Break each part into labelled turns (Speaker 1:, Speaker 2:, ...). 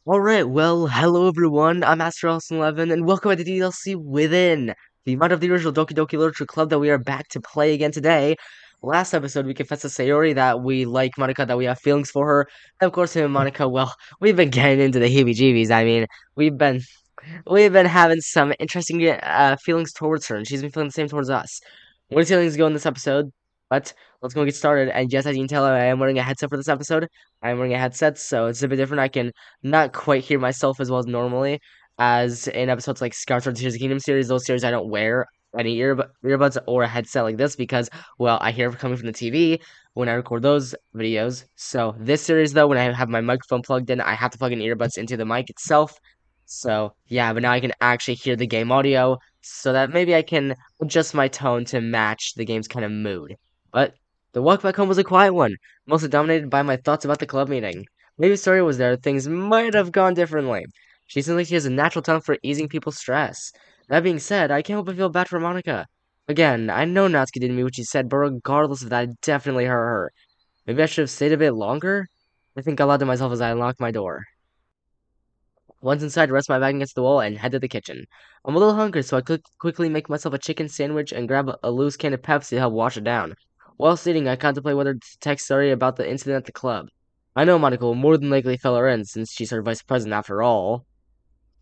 Speaker 1: Alright, well, hello everyone, I'm Master Awesome11, and welcome to DDLC Within, the mod of the original Doki Doki Literature Club that we are back to play again today. Last episode, we confessed to Sayori that we like Monika, that we have feelings for her, and of course, him and Monika, well, we've been getting into the heebie-jeebies. I mean, we've been having some interesting feelings towards her, and she's been feeling the same towards us. What is feelings go in this episode? But let's go get started. And yes, as you can tell, I am wearing a headset for this episode. I am wearing a headset, so it's a bit different. I can not quite hear myself as well as normally, as in episodes like Scouts or the Tears of the Kingdom series. Those series I don't wear any earbuds or a headset like this because, well, I hear it coming from the TV when I record those videos. So this series, though, when I have my microphone plugged in, I have to plug in earbuds into the mic itself. So yeah, but now I can actually hear the game audio, so that maybe I can adjust my tone to match the game's kind of mood. But the walk back home was a quiet one, mostly dominated by my thoughts about the club meeting. Maybe if Story was there, things might have gone differently. She seems like she has a natural talent for easing people's stress. That being said, I can't help but feel bad for Monika. Again, I know Natsuki didn't mean what she said, but regardless of that, it definitely hurt her. Maybe I should have stayed a bit longer? I think aloud to myself as I unlocked my door. Once inside, rest my bag against the wall and head to the kitchen. I'm a little hungry, so I quickly make myself a chicken sandwich and grab a loose can of Pepsi to help wash it down. While sitting, I contemplate whether to text Sari about the incident at the club. I know Monica will more than likely fill her in, since she's her vice president after all.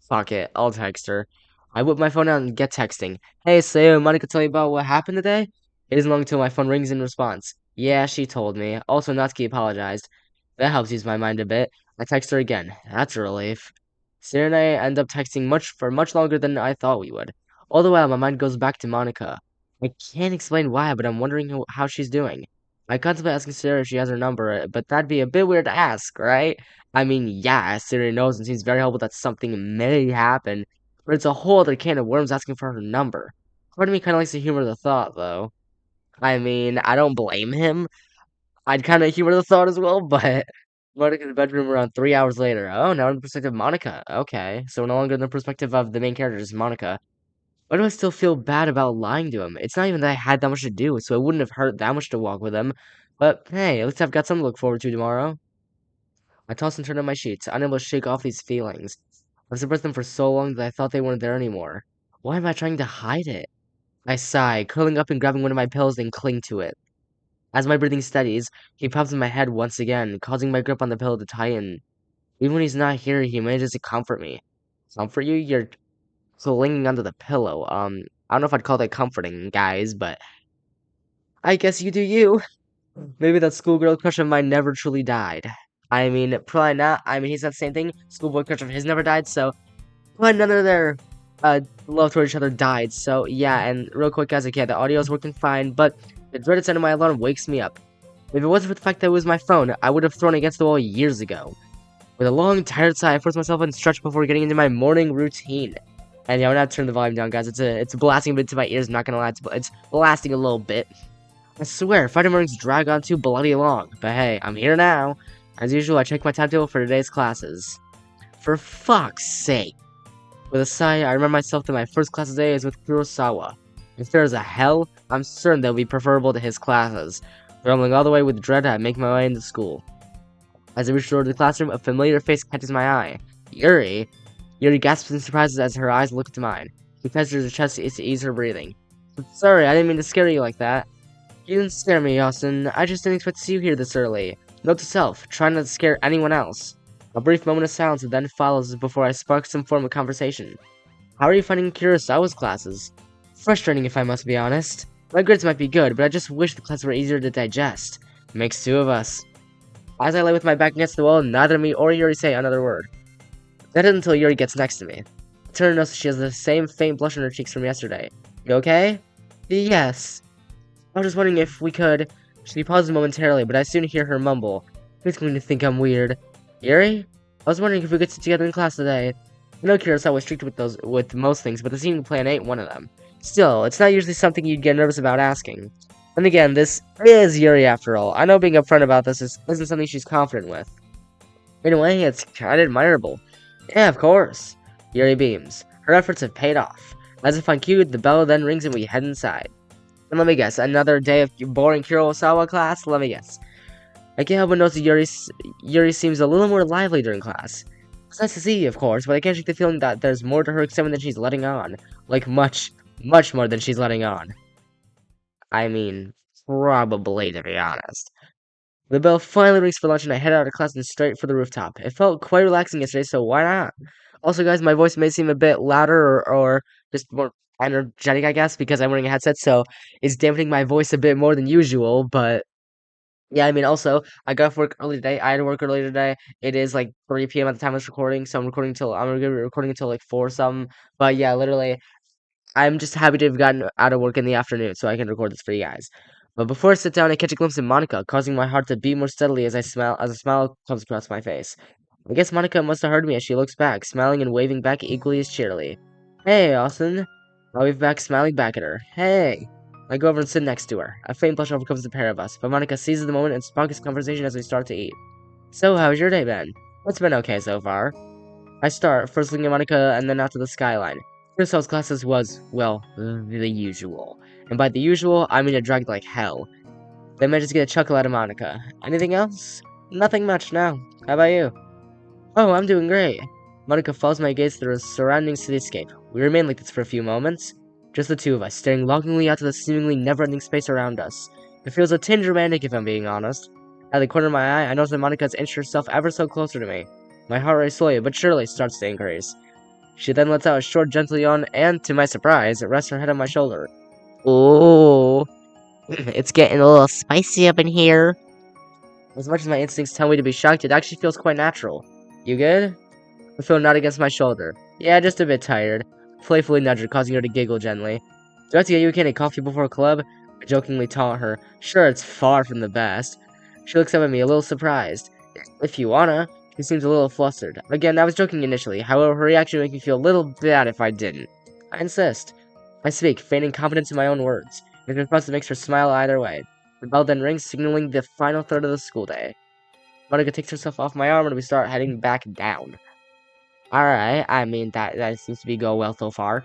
Speaker 1: Fuck it, I'll text her. I whip my phone out and get texting. Hey, Sayo, Monica tell you about what happened today? It isn't long until my phone rings in response. Yeah, she told me. Also, Natsuki apologized. That helps ease my mind a bit. I text her again. That's a relief. Sarah and I end up texting much longer than I thought we would. All the while, my mind goes back to Monica. I can't explain why, but I'm wondering how she's doing. I contemplate asking Sarah if she has her number, but that'd be a bit weird to ask, right? I mean, yeah, Sarah knows and seems very hopeful that something may happen, but it's a whole other can of worms asking for her number. Part of me kind of likes to humor the thought, though. I mean, I don't blame him. I'd kind of humor the thought as well, but Monica's bedroom around 3 hours later. Oh, now in the perspective of Monica. Okay, so no longer in the perspective of the main character, just Monica. Why do I still feel bad about lying to him? It's not even that I had that much to do, so it wouldn't have hurt that much to walk with him. But hey, at least I've got something to look forward to tomorrow. I toss and turn on my sheets, unable to shake off these feelings. I've suppressed them for so long that I thought they weren't there anymore. Why am I trying to hide it? I sigh, curling up and grabbing one of my pillows and cling to it. As my breathing steadies, he pops in my head once again, causing my grip on the pillow to tighten. Even when he's not here, he manages to comfort me. Comfort you? You're clinging onto the pillow. I don't know if I'd call that comforting, guys, but I guess you do you. Maybe that schoolgirl crush of mine never truly died. I mean, probably not. I mean, he's not the same thing. Schoolboy crush of his never died, so but none of their love toward each other died. So yeah, and real quick, guys, okay, the audio's working fine, but the dreaded sound of my alarm wakes me up. If it wasn't for the fact that it was my phone, I would have thrown it against the wall years ago. With a long, tired sigh, I force myself and stretch before getting into my morning routine. And yeah, I'm gonna turn the volume down, guys. It's blasting a bit to my ears. I'm not gonna lie, it's blasting a little bit. I swear, Friday mornings drag on too bloody long. But hey, I'm here now. As usual, I check my timetable for today's classes. For fuck's sake. With a sigh, I remind myself that my first class today is with Kurosawa. If there is a hell, I'm certain that would be preferable to his classes. Rumbling all the way with dread, I make my way into school. As I reach toward the classroom, a familiar face catches my eye. Yuri? Yuri gasps in surprise as her eyes look into mine. She pats her chest to ease her breathing. Sorry, I didn't mean to scare you like that. You didn't scare me, Austin. I just didn't expect to see you here this early. Note to self, try not to scare anyone else. A brief moment of silence then follows before I spark some form of conversation. How are you finding Kurosawa's classes? Frustrating if I must be honest. My grades might be good, but I just wish the classes were easier to digest. Makes two of us. As I lay with my back against the wall, neither me or Yuri say another word. That isn't until Yuri gets next to me. I turn and notice she has the same faint blush on her cheeks from yesterday. You okay? Yes. I was just wondering if we could. She pauses momentarily, but I soon hear her mumble. Who's going to think I'm weird? Yuri? I was wondering if we could sit together in class today. I know Kurosawa was strict with most things, but the singing plan ain't one of them. Still, it's not usually something you'd get nervous about asking. And again, this is Yuri after all. I know being upfront about this isn't something she's confident with. In a way, it's kinda admirable. Yeah, of course. Yuri beams. Her efforts have paid off. As if on cue, the bell then rings and we head inside. And let me guess, another day of boring Kurosawa class? Let me guess. I can't help but notice Yuri seems a little more lively during class. It's nice to see, of course, but I can't shake the feeling that there's more to her excitement than she's letting on. Like, much, much more than she's letting on. I mean, probably, to be honest. The bell finally rings for lunch, and I head out of class and straight for the rooftop. It felt quite relaxing yesterday, so why not? Also, guys, my voice may seem a bit louder or just more energetic, I guess, because I'm wearing a headset, so it's dampening my voice a bit more than usual, but yeah, I mean, also, I got off work early today. I had to work early today. It is like 3 p.m. at the time of this recording, so I'm gonna be recording until like 4 something. But yeah, literally, I'm just happy to have gotten out of work in the afternoon so I can record this for you guys. But before I sit down, I catch a glimpse of Monica, causing my heart to beat more steadily as a smile comes across my face. I guess Monica must have heard me as she looks back, smiling and waving back equally as cheerily. Hey, Austin. I wave back, smiling back at her. Hey. I go over and sit next to her. A faint blush overcomes the pair of us, but Monica seizes the moment and sparks conversation as we start to eat. So, how's your day been? It's been okay so far. I start, first looking at Monica and then out to the skyline. Christel's classes was, well, the usual. And by the usual, I mean it dragged like hell. They managed to get a chuckle out of Monica. Anything else? Nothing much, no. How about you? Oh, I'm doing great. Monica follows my gaze through a surrounding cityscape. We remain like this for a few moments. Just the two of us, staring longingly out to the seemingly never-ending space around us. It feels a tinge romantic if I'm being honest. Out of the corner of my eye, I notice that Monica has inched herself ever so closer to me. My heart rate slowly but surely starts to increase. She then lets out a short, gentle yawn, and, to my surprise, rests her head on my shoulder. Ooh, it's getting a little spicy up in here. As much as my instincts tell me to be shocked, it actually feels quite natural. You good? I feel a nod against my shoulder. Yeah, just a bit tired. Playfully nudge her, causing her to giggle gently. Do I have to get you a can of coffee before club? I jokingly taunt her. Sure, it's far from the best. She looks up at me, a little surprised. If you wanna. She seems a little flustered. Again, I was joking initially, however, her reaction would make me feel a little bad if I didn't. I insist. I speak, feigning confidence in my own words. His response makes her smile either way. The bell then rings, signaling the final third of the school day. Monica takes herself off my arm and we start heading back down. Alright, I mean, that seems to be going well so far.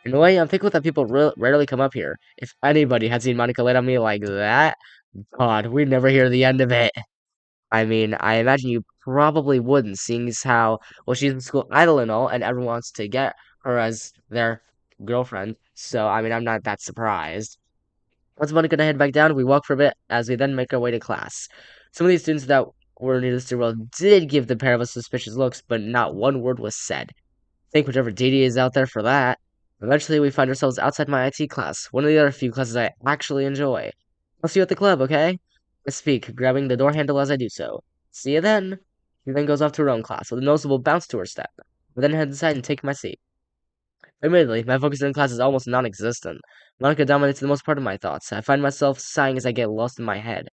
Speaker 1: In a way, I'm thankful that people rarely come up here. If anybody had seen Monica lay on me like that, God, we'd never hear the end of it. I mean, I imagine you probably wouldn't, seeing as how, well, she's in school idol and all, and everyone wants to get her as their girlfriend. So, I mean, I'm not that surprised. Once Monica and I head back down, we walk for a bit as we then make our way to class. Some of these students that were new to the stairwell did give the pair of us suspicious looks, but not one word was said. Think whichever DD is out there for that. Eventually, we find ourselves outside my IT class, one of the other few classes I actually enjoy. I'll see you at the club, okay? I speak, grabbing the door handle as I do so. See you then. She then goes off to her own class, with a noticeable bounce to her step. I then head inside and take my seat. Admittedly, my focus in class is almost non-existent. Monica dominates the most part of my thoughts. I find myself sighing as I get lost in my head.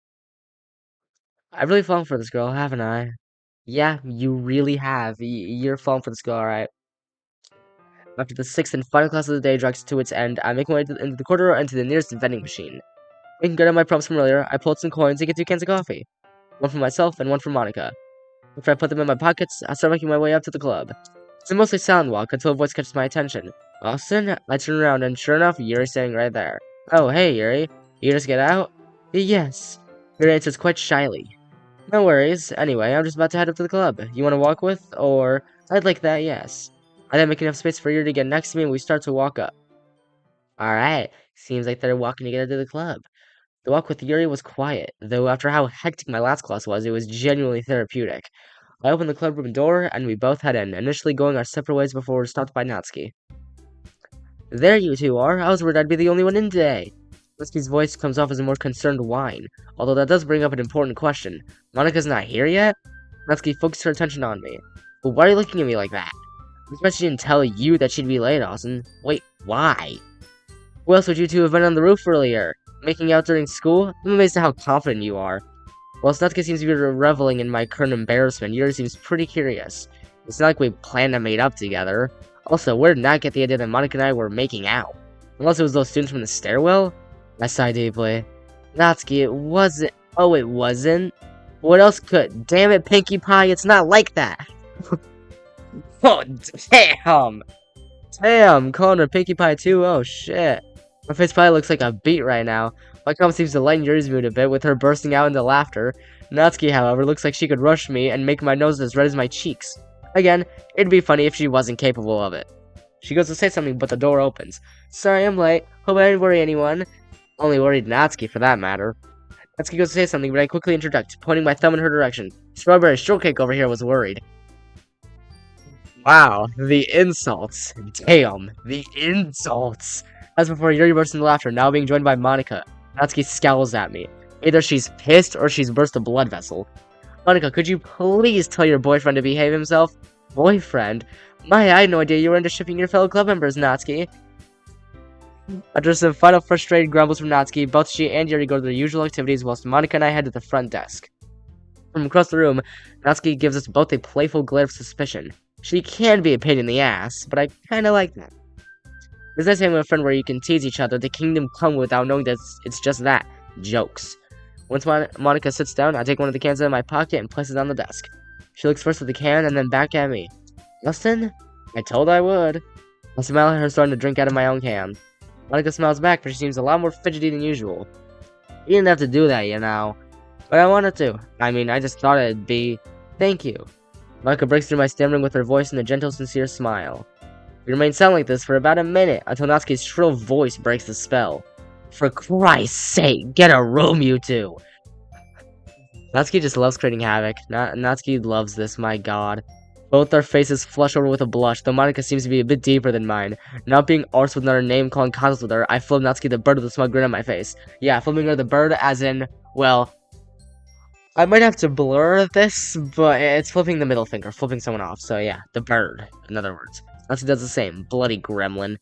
Speaker 1: I've really fallen for this girl, haven't I? Yeah, you really have. You're falling for this girl, alright? After the sixth and final class of the day drags to its end, I make my way into the corridor and to the nearest vending machine. Making good on my promise from earlier, I pull out some coins and get 2 cans of coffee. One for myself and one for Monica. After I put them in my pockets, I start making my way up to the club. It's a mostly silent walk until a voice catches my attention. Austin? I turn around and sure enough, Yuri's standing right there. Oh, hey, Yuri. You just get out? Yes. Yuri answers quite shyly. No worries. Anyway, I'm just about to head up to the club. You want to walk with? Or... I'd like that, yes. I then make enough space for Yuri to get next to me and we start to walk up. Alright, seems like they're walking together to the club. The walk with Yuri was quiet, though after how hectic my last class was, it was genuinely therapeutic. I opened the clubroom door, and we both head in, initially going our separate ways before we were stopped by Natsuki. There you two are. I was worried I'd be the only one in today. Natsuki's voice comes off as a more concerned whine, although that does bring up an important question. Monika's not here yet? Natsuki focused her attention on me. But why are you looking at me like that? I bet she didn't tell you that she'd be late, Austin. Wait, why? Who else would you two have been on the roof earlier? Making out during school? I'm amazed at how confident you are. While Natsuki seems to be reveling in my current embarrassment, Yuri seems pretty curious. It's not like we planned to meet up together. Also, where did Nat get the idea that Monika and I were making out? Unless it was those students from the stairwell? I sigh deeply. Natsuki, it wasn't. Oh, it wasn't? What else could? Damn it, Pinkie Pie, it's not like that! Oh, damn! Damn, calling her Pinkie Pie too? Oh, shit. My face probably looks like a beat right now. My comment seems to lighten Yuri's mood a bit, with her bursting out into laughter. Natsuki, however, looks like she could rush me and make my nose as red as my cheeks. Again, it'd be funny if she wasn't capable of it. She goes to say something, but the door opens. Sorry, I'm late. Hope I didn't worry anyone. Only worried Natsuki, for that matter. Natsuki goes to say something, but I quickly interject, pointing my thumb in her direction. Strawberry Shortcake over here was worried. Wow, the insults. Damn, the insults. As before, Yuri bursts into laughter, now being joined by Monika. Natsuki scowls at me. Either she's pissed or she's burst a blood vessel. Monika, could you please tell your boyfriend to behave himself? Boyfriend? I had no idea you were into shipping your fellow club members, Natsuki. After some final frustrated grumbles from Natsuki, both she and Yuri go to their usual activities whilst Monika and I head to the front desk. From across the room, Natsuki gives us both a playful glare of suspicion. She can be a pain in the ass, but I kinda like that. It's nice having a friend where you can tease each other the kingdom come without knowing that it's just that. Jokes. Once Monika sits down, I take one of the cans out of my pocket and place it on the desk. She looks first at the can and then back at me. Justin? I told I would. I smile at her starting to drink out of my own can. Monika smiles back, but she seems a lot more fidgety than usual. You didn't have to do that, you know. But I wanted to. I mean, I just thought it'd be... Thank you. Monika breaks through my stammering with her voice and a gentle, sincere smile. We remain silent like this for about a minute, until Natsuki's shrill voice breaks the spell. For Christ's sake, get a room, you two! Natsuki just loves creating havoc. Natsuki loves this, my god. Both our faces flush over with a blush, though Monika seems to be a bit deeper than mine. Not being arsed with another name-calling contest with her, I flip Natsuki the bird with a smug grin on my face. Yeah, flipping her the bird as in, well... I might have to blur this, but it's flipping the middle finger, flipping someone off, so yeah, the bird, in other words. Natsuki does the same, bloody gremlin.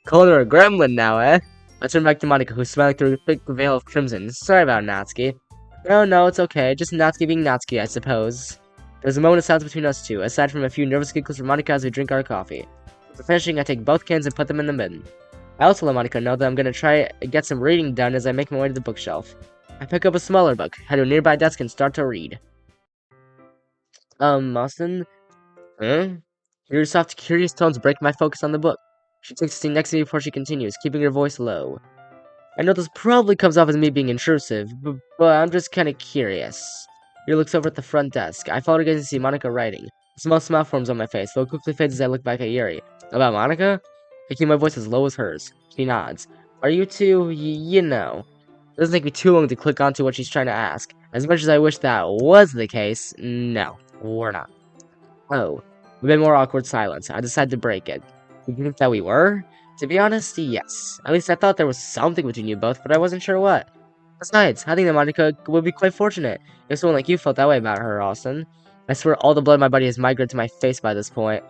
Speaker 1: Calling her a gremlin now, eh? I turn back to Monika, who's smiling through a thick veil of crimson. Sorry about Natsuki. No, it's okay, just Natsuki being Natsuki, I suppose. There's a moment of silence between us two, aside from a few nervous giggles from Monika as we drink our coffee. After finishing, I take both cans and put them in the bin. I also let Monika know that I'm gonna try get some reading done as I make my way to the bookshelf. I pick up a smaller book, head to a nearby desk, and start to read. Austin? Huh? Your soft, curious tones break my focus on the book. She takes a seat next to me before she continues, keeping her voice low. I know this probably comes off as me being intrusive, but I'm just kinda curious. Yuri looks over at the front desk. I follow her gaze and see Monika writing. A small smile forms on my face, though it quickly fades as I look back at Yuri. About Monika? I keep my voice as low as hers. She nods. Are you two, you know? It doesn't take me too long to click onto what she's trying to ask. As much as I wish that was the case, no, we're not. Oh, a bit more awkward silence. I decided to break it. Did you think that we were? To be honest, yes. At least I thought there was something between you both, but I wasn't sure what. Besides, I think that Monika would be quite fortunate if someone like you felt that way about her, Austin. I swear all the blood in my body has migrated to my face by this point.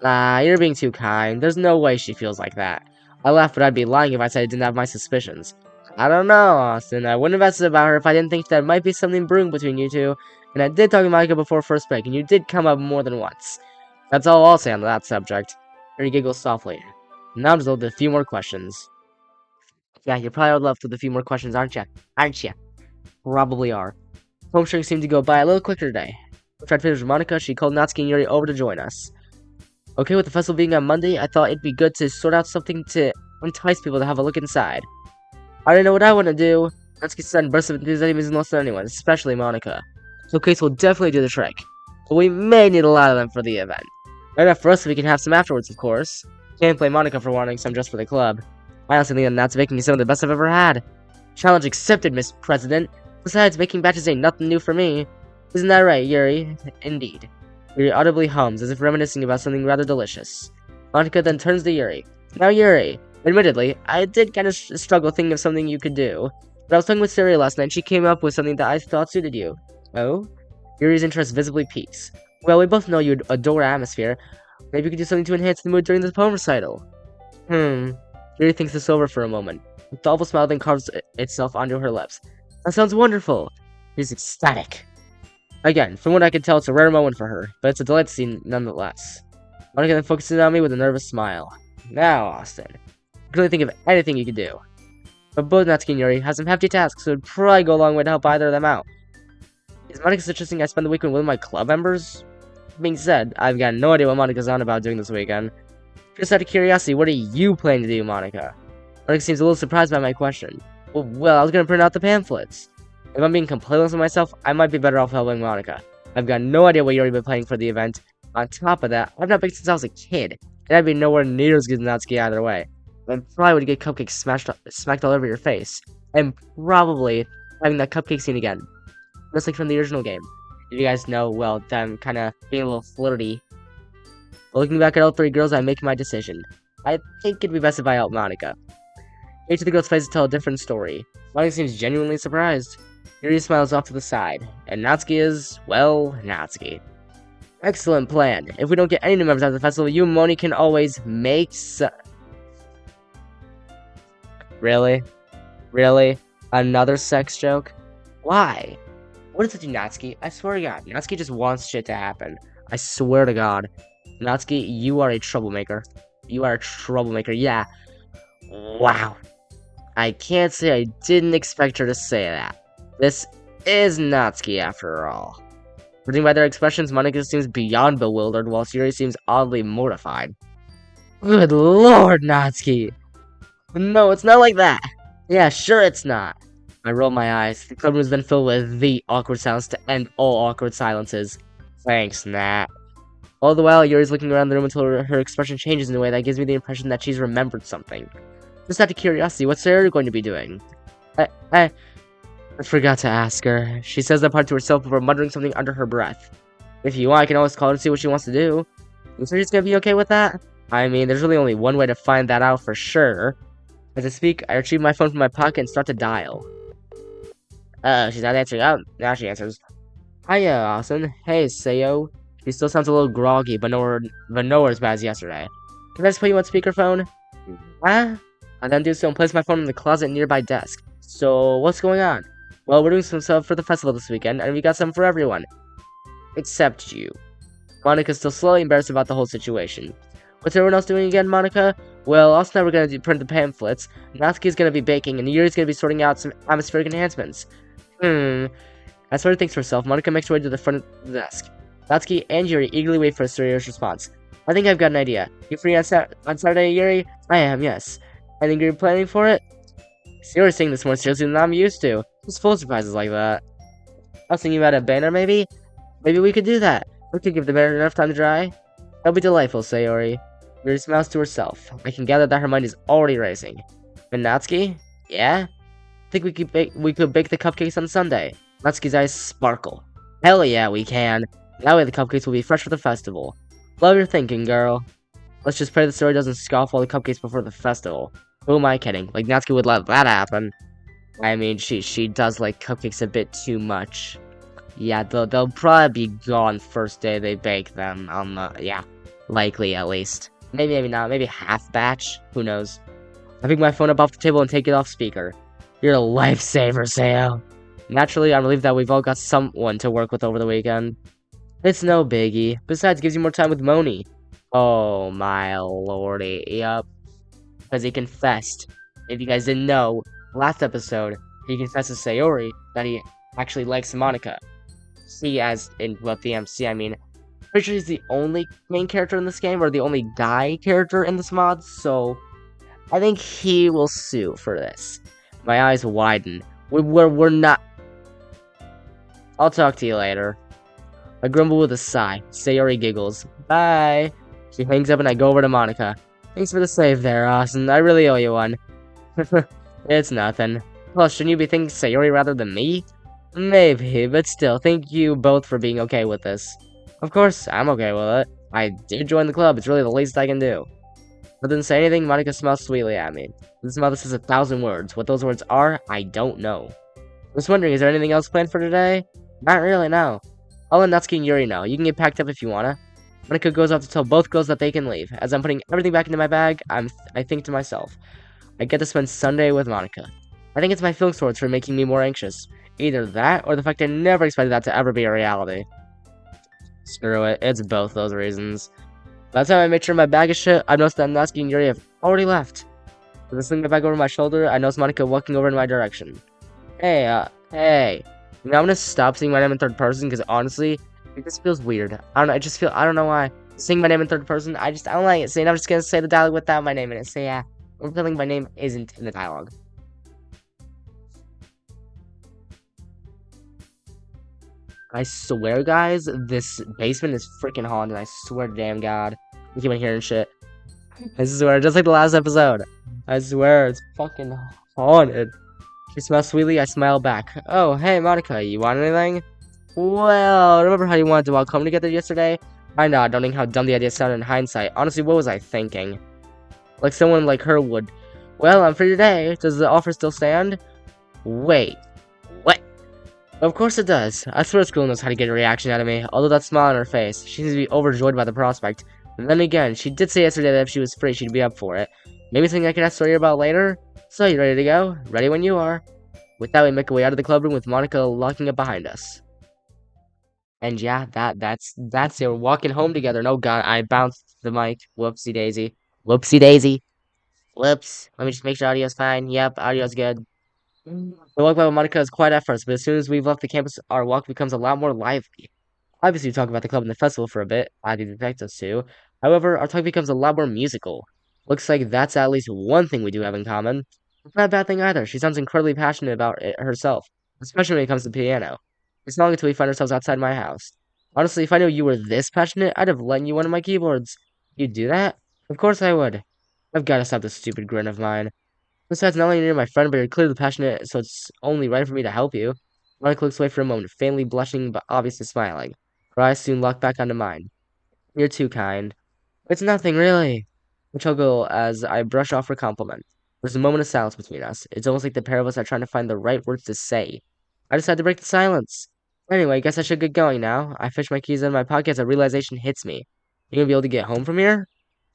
Speaker 1: You're being too kind. There's no way she feels like that. I laughed, but I'd be lying if I said I didn't have my suspicions. I don't know, Austin. I wouldn't have asked about her if I didn't think there might be something brewing between you two. And I did talk to Monika before first break, and you did come up more than once. That's all I'll say on that subject. He giggles softly. Now I'm just left with a few more questions. Yeah, you're probably left with a few more questions, aren't ya? Aren't ya? Probably are. Homestring seemed to go by a little quicker today. After I finished with Monika, she called Natsuki and Yuri over to join us. Okay, with the festival being on Monday, I thought it'd be good to sort out something to entice people to have a look inside. I didn't know what I want to do. Natsuki said in bursts of enthusiasm isn't lost on anyone, especially Monika. Showcase will definitely do the trick. But we may need a lot of them for the event. Not enough for us so we can have some afterwards, of course. Can't blame Monika for wanting some just for the club. I honestly think that Nat's baking is some of the best I've ever had. Challenge accepted, Miss President. Besides, baking batches ain't nothing new for me. Isn't that right, Yuri? Indeed. Yuri audibly hums, as if reminiscing about something rather delicious. Monika then turns to Yuri. Now, Yuri, admittedly, I did kind of struggle thinking of something you could do. But I was talking with Syria last night, and she came up with something that I thought suited you. Oh? Yuri's interest visibly peaks. Well, we both know you adore atmosphere. Maybe you could do something to enhance the mood during this poem recital. Yuri thinks this over for a moment. A thoughtful smile then carves itself onto her lips. That sounds wonderful! He's ecstatic. Again, from what I can tell, it's a rare moment for her, but it's a delight to see nonetheless. Monika then focuses on me with a nervous smile. Now, Austin, I can really think of anything you could do. But both Natsuki and Yuri have some hefty tasks, so it'd probably go a long way to help either of them out. Is Monika suggesting I spend the weekend with my club members? Being said, I've got no idea what Monika's on about doing this weekend. Just out of curiosity, what are you planning to do, Monika? Monika seems a little surprised by my question. Well, I was gonna print out the pamphlets. If I'm being completely honest with myself, I might be better off helping Monika. I've got no idea what Yuri been planning for the event, On top of that, I've not baked since I was a kid, and I'd be nowhere near as good as Natsuki either way. And probably would get cupcakes smacked all over your face, and probably having that cupcake scene again, just like from the original game. If you guys know, well, them kind of being a little flirty. But looking back at all three girls, I'm making my decision. I think it'd be best if I help Monika. Each of the girls' faces tell a different story. Monika seems genuinely surprised. Yuri smiles off to the side, and Natsuki is, well, Natsuki. Excellent plan. If we don't get any new members at the festival, you and Moni can always make Really? Really? Another sex joke? Why? What is it to Natsuki? I swear to God, Natsuki just wants shit to happen. I swear to God. Natsuki, you are a troublemaker. You are a troublemaker, yeah. Wow. I can't say I didn't expect her to say that. This is Natsuki after all. Judging by their expressions, Monika seems beyond bewildered, while Yuri seems oddly mortified. Good lord, Natsuki! No, it's not like that! Yeah, sure it's not. I roll my eyes. The club room's been filled with the awkward silence to end all awkward silences. Thanks, Nat. All the while, Yuri's looking around the room until her expression changes in a way that gives me the impression that she's remembered something. Just out of curiosity, what's Sarah going to be doing? I forgot to ask her. She says that part to herself before muttering something under her breath. If you want, I can always call her to see what she wants to do. You sure she's gonna be okay with that? I mean, there's really only one way to find that out for sure. As I speak, I retrieve my phone from my pocket and start to dial. She's not answering out. Now she answers. Hiya, Austin. Hey, Sayo. She still sounds a little groggy, but nowhere as bad as yesterday. Can I just put you on speakerphone? Huh? I then do so and place my phone in the closet nearby desk. So, what's going on? Well, we're doing some stuff for the festival this weekend, and we got some for everyone. Except you. Monika's still slightly embarrassed about the whole situation. What's everyone else doing again, Monika? Well, Austin and I were going to print the pamphlets, Natsuki's going to be baking, and Yuri's going to be sorting out some atmospheric enhancements. As Sarah thinks to herself, Monika makes her way to the front of the desk. Natsuki and Yuri eagerly wait for Sarah's response. I think I've got an idea. You free on Saturday, Yuri? I am, yes. I think you're planning for it? Sarah's saying this more seriously than I'm used to. Just full of surprises like that. I was thinking about a banner, maybe? Maybe we could do that. We could give the banner enough time to dry. That'll be delightful, Sayori. Yuri smiles to herself. I can gather that her mind is already racing. And Natsuki? Yeah? I think we could bake the cupcakes on Sunday. Natsuki's eyes sparkle. Hell yeah, we can. That way the cupcakes will be fresh for the festival. Love your thinking, girl. Let's just pray the story doesn't scoff all the cupcakes before the festival. Who am I kidding? Like, Natsuki would let that happen. I mean, she does like cupcakes a bit too much. Yeah, they'll probably be gone first day they bake them. Yeah, likely at least. Maybe not. Maybe half batch. Who knows? I pick my phone up off the table and take it off speaker. You're a lifesaver, Sayo. Naturally, I'm relieved that we've all got someone to work with over the weekend. It's no biggie. Besides, it gives you more time with Moni. Oh my lordy. Yup. Because he confessed. If you guys didn't know, last episode, he confessed to Sayori that he actually likes Monika. He, as in, well, the MC, I mean, pretty sure he's the only main character in this game, or the only guy character in this mod, so I think he will sue for this. My eyes widen. We're not... I'll talk to you later. I grumble with a sigh. Sayori giggles. Bye. She hangs up and I go over to Monika. Thanks for the save there, Austin. I really owe you one. It's nothing. Plus, shouldn't you be thanking Sayori rather than me? Maybe, but still, thank you both for being okay with this. Of course, I'm okay with it. I did join the club, it's really the least I can do. Rather than say anything, Monika smiles sweetly at me. This mother says 1,000 words. What those words are, I don't know. Just wondering, is there anything else planned for today? Not really, no. I'll let Natsuki and Yuri know. You can get packed up if you wanna. Monika goes off to tell both girls that they can leave. As I'm putting everything back into my bag, I think to myself, I get to spend Sunday with Monika. I think it's my feelings towards her making me more anxious. Either that, or the fact I never expected that to ever be a reality. Screw it, it's both those reasons. By the time I make sure my bag is shit, I've noticed that Natsuki and Yuri have already left. With a sling my bag over my shoulder, I notice Monika walking over in my direction. Hey. You know, I'm gonna stop saying my name in third person, because honestly, it just feels weird. I don't know why. Saying my name in third person, I don't like it. Saying I'm just gonna say the dialogue without my name in it. So yeah, I'm feeling my name isn't in the dialogue. I swear, guys, this basement is freaking haunted. I swear to damn God. I keep on hearing shit. I swear, just like the last episode. I swear, it's fucking haunted. She smiles sweetly, I smile back. Oh, hey, Monica, you want anything? Well, remember how you wanted to walk home together yesterday? I know, knowing how dumb the idea sounded in hindsight. Honestly, what was I thinking? Like someone like her would. Well, I'm free today. Does the offer still stand? Wait. What? Of course it does. I swear this girl knows how to get a reaction out of me, although that smile on her face. She seems to be overjoyed by the prospect. And then again, she did say yesterday that if she was free, she'd be up for it. Maybe something I could ask Sawyer about later? So, you ready to go? Ready when you are. With that, we make our way out of the club room with Monica locking it behind us. And yeah, that's it. We're walking home together. No, God, I bounced the mic. Whoopsie daisy. Whoopsie daisy. Whoops. Let me just make sure audio's fine. Yep, audio's good. The walk by Monica is quite at first, but as soon as we've left the campus, our walk becomes a lot more lively. Obviously, we talk about the club and the festival for a bit. I do expect us to. However, our talk becomes a lot more musical. Looks like that's at least one thing we do have in common. It's not a bad thing either. She sounds incredibly passionate about it herself, especially when it comes to piano. It's not long until we find ourselves outside my house. Honestly, if I knew you were this passionate, I'd have lent you one of my keyboards. You'd do that? Of course I would. I've got to stop this stupid grin of mine. Besides, not only are you my friend, but you're clearly passionate, so it's only right for me to help you. Monica looks away for a moment, faintly blushing but obviously smiling. Her eyes soon lock back onto mine. You're too kind. It's nothing, really. I chuckle as I brush off her compliment. There's a moment of silence between us. It's almost like the pair of us are trying to find the right words to say. I decide to break the silence. Anyway, guess I should get going now. I fish my keys in my pocket as a realization hits me. You gonna be able to get home from here?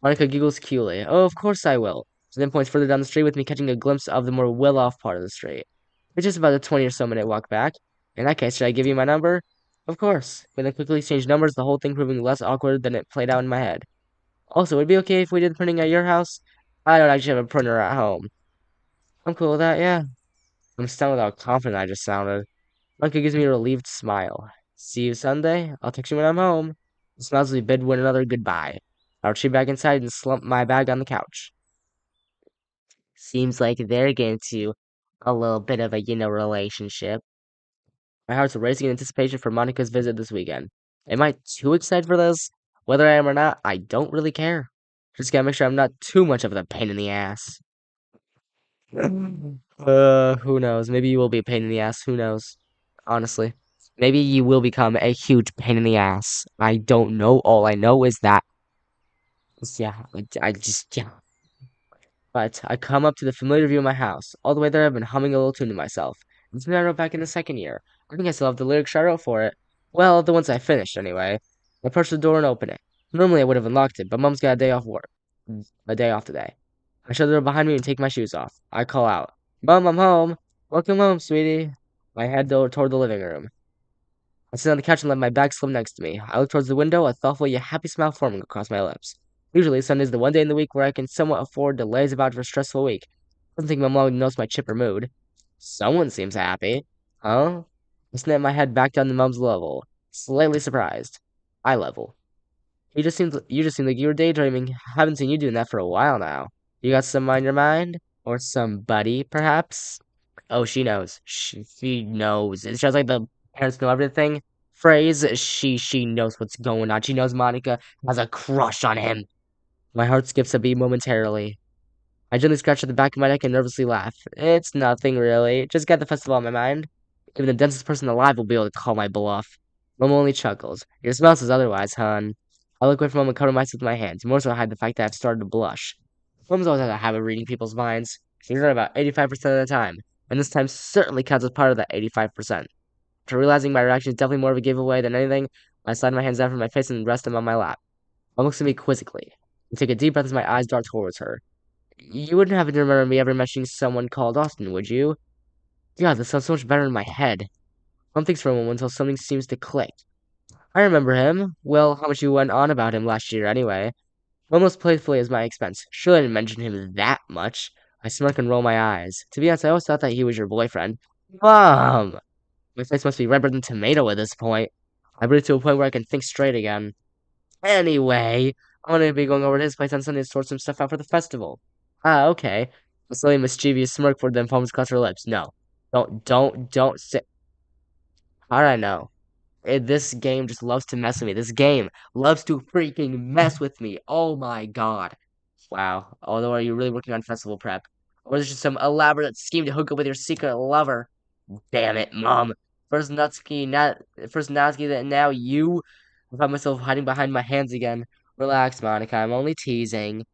Speaker 1: Monica giggles cutely. Oh, of course I will. She then points further down the street with me catching a glimpse of the more well-off part of the street. It's just about a 20 or so minute walk back. In that case, should I give you my number? Of course. We then quickly exchanged numbers, the whole thing proving less awkward than it played out in my head. Also, would it be okay if we did printing at your house? I don't actually have a printer at home. I'm cool with that, yeah. I'm stunned with how confident I just sounded. Monica gives me a relieved smile. See you Sunday. I'll text you when I'm home. It smiles as we bid one another goodbye. I retreat back inside and slump my bag on the couch. Seems like they're getting to a little bit of a, relationship. My heart's racing in anticipation for Monica's visit this weekend. Am I too excited for this? Whether I am or not, I don't really care. Just gotta make sure I'm not too much of a pain in the ass. Who knows? Maybe you will be a pain in the ass. Who knows? Honestly. Maybe you will become a huge pain in the ass. I don't know. All I know is that, yeah, I just, yeah. But I come up to the familiar view of my house. All the way there, I've been humming a little tune to myself. It's something I wrote back in the second year. I think I still have the lyrics I wrote for it. Well, the ones I finished, anyway. I approach the door and open it. Normally, I would have unlocked it, but Mom's got a day off work. A day off today. I shut the door behind me and take my shoes off. I call out, Mom, I'm home. Welcome home, sweetie. I head toward the living room. I sit on the couch and let my bag slip next to me. I look towards the window, a thoughtful yet happy smile forming across my lips. Usually, Sunday is the one day in the week where I can somewhat afford to laze about for a stressful week. Doesn't think my mom knows my chipper mood. Someone seems happy. Huh? I snap my head back down to Mom's level, slightly surprised. Eye level. You just seem like you were daydreaming. Haven't seen you doing that for a while now. You got some on your mind? Or somebody, perhaps? Oh, she knows. She knows. It's just like the parents know everything phrase. She knows what's going on. She knows Monica has a crush on him. My heart skips a beat momentarily. I gently scratch at the back of my neck and nervously laugh. It's nothing really. Just got the festival on my mind. Even the densest person alive will be able to call my bluff. Mom only chuckles. Your smile says otherwise, hon. I look away from Mom and cover myself with my hands, more so to hide the fact that I've started to blush. Mom's always had a habit of reading people's minds. She's right about 85% of the time, and this time certainly counts as part of that 85%. After realizing my reaction is definitely more of a giveaway than anything, I slide my hands down from my face and rest them on my lap. Mom looks at me quizzically. I take a deep breath as my eyes dart towards her. You wouldn't happen to remember me ever mentioning someone called Austin, would you? God, this sounds so much better in my head. Mom thinks for a moment until something seems to click. I remember him. Well, how much you went on about him last year, anyway. Almost playfully as my expense. Surely I didn't mention him that much. I smirk and roll my eyes. To be honest, I always thought that he was your boyfriend. Mom! My face must be redder than tomato at this point. I breathe to a point where I can think straight again. Anyway, I'm gonna be going over to his place on Sunday to sort some stuff out for the festival. Ah, okay. A slightly mischievous smirk for them foams across her lips. No. Don't say. How'd I know? This game just loves to mess with me. This game loves to freaking mess with me. Oh my god. Wow. Although, are you really working on festival prep? Or is it just some elaborate scheme to hook up with your secret lover? Damn it, Mom. First Natsuki, first Natsuki, that now you. I found myself hiding behind my hands again. Relax, Monica. I'm only teasing.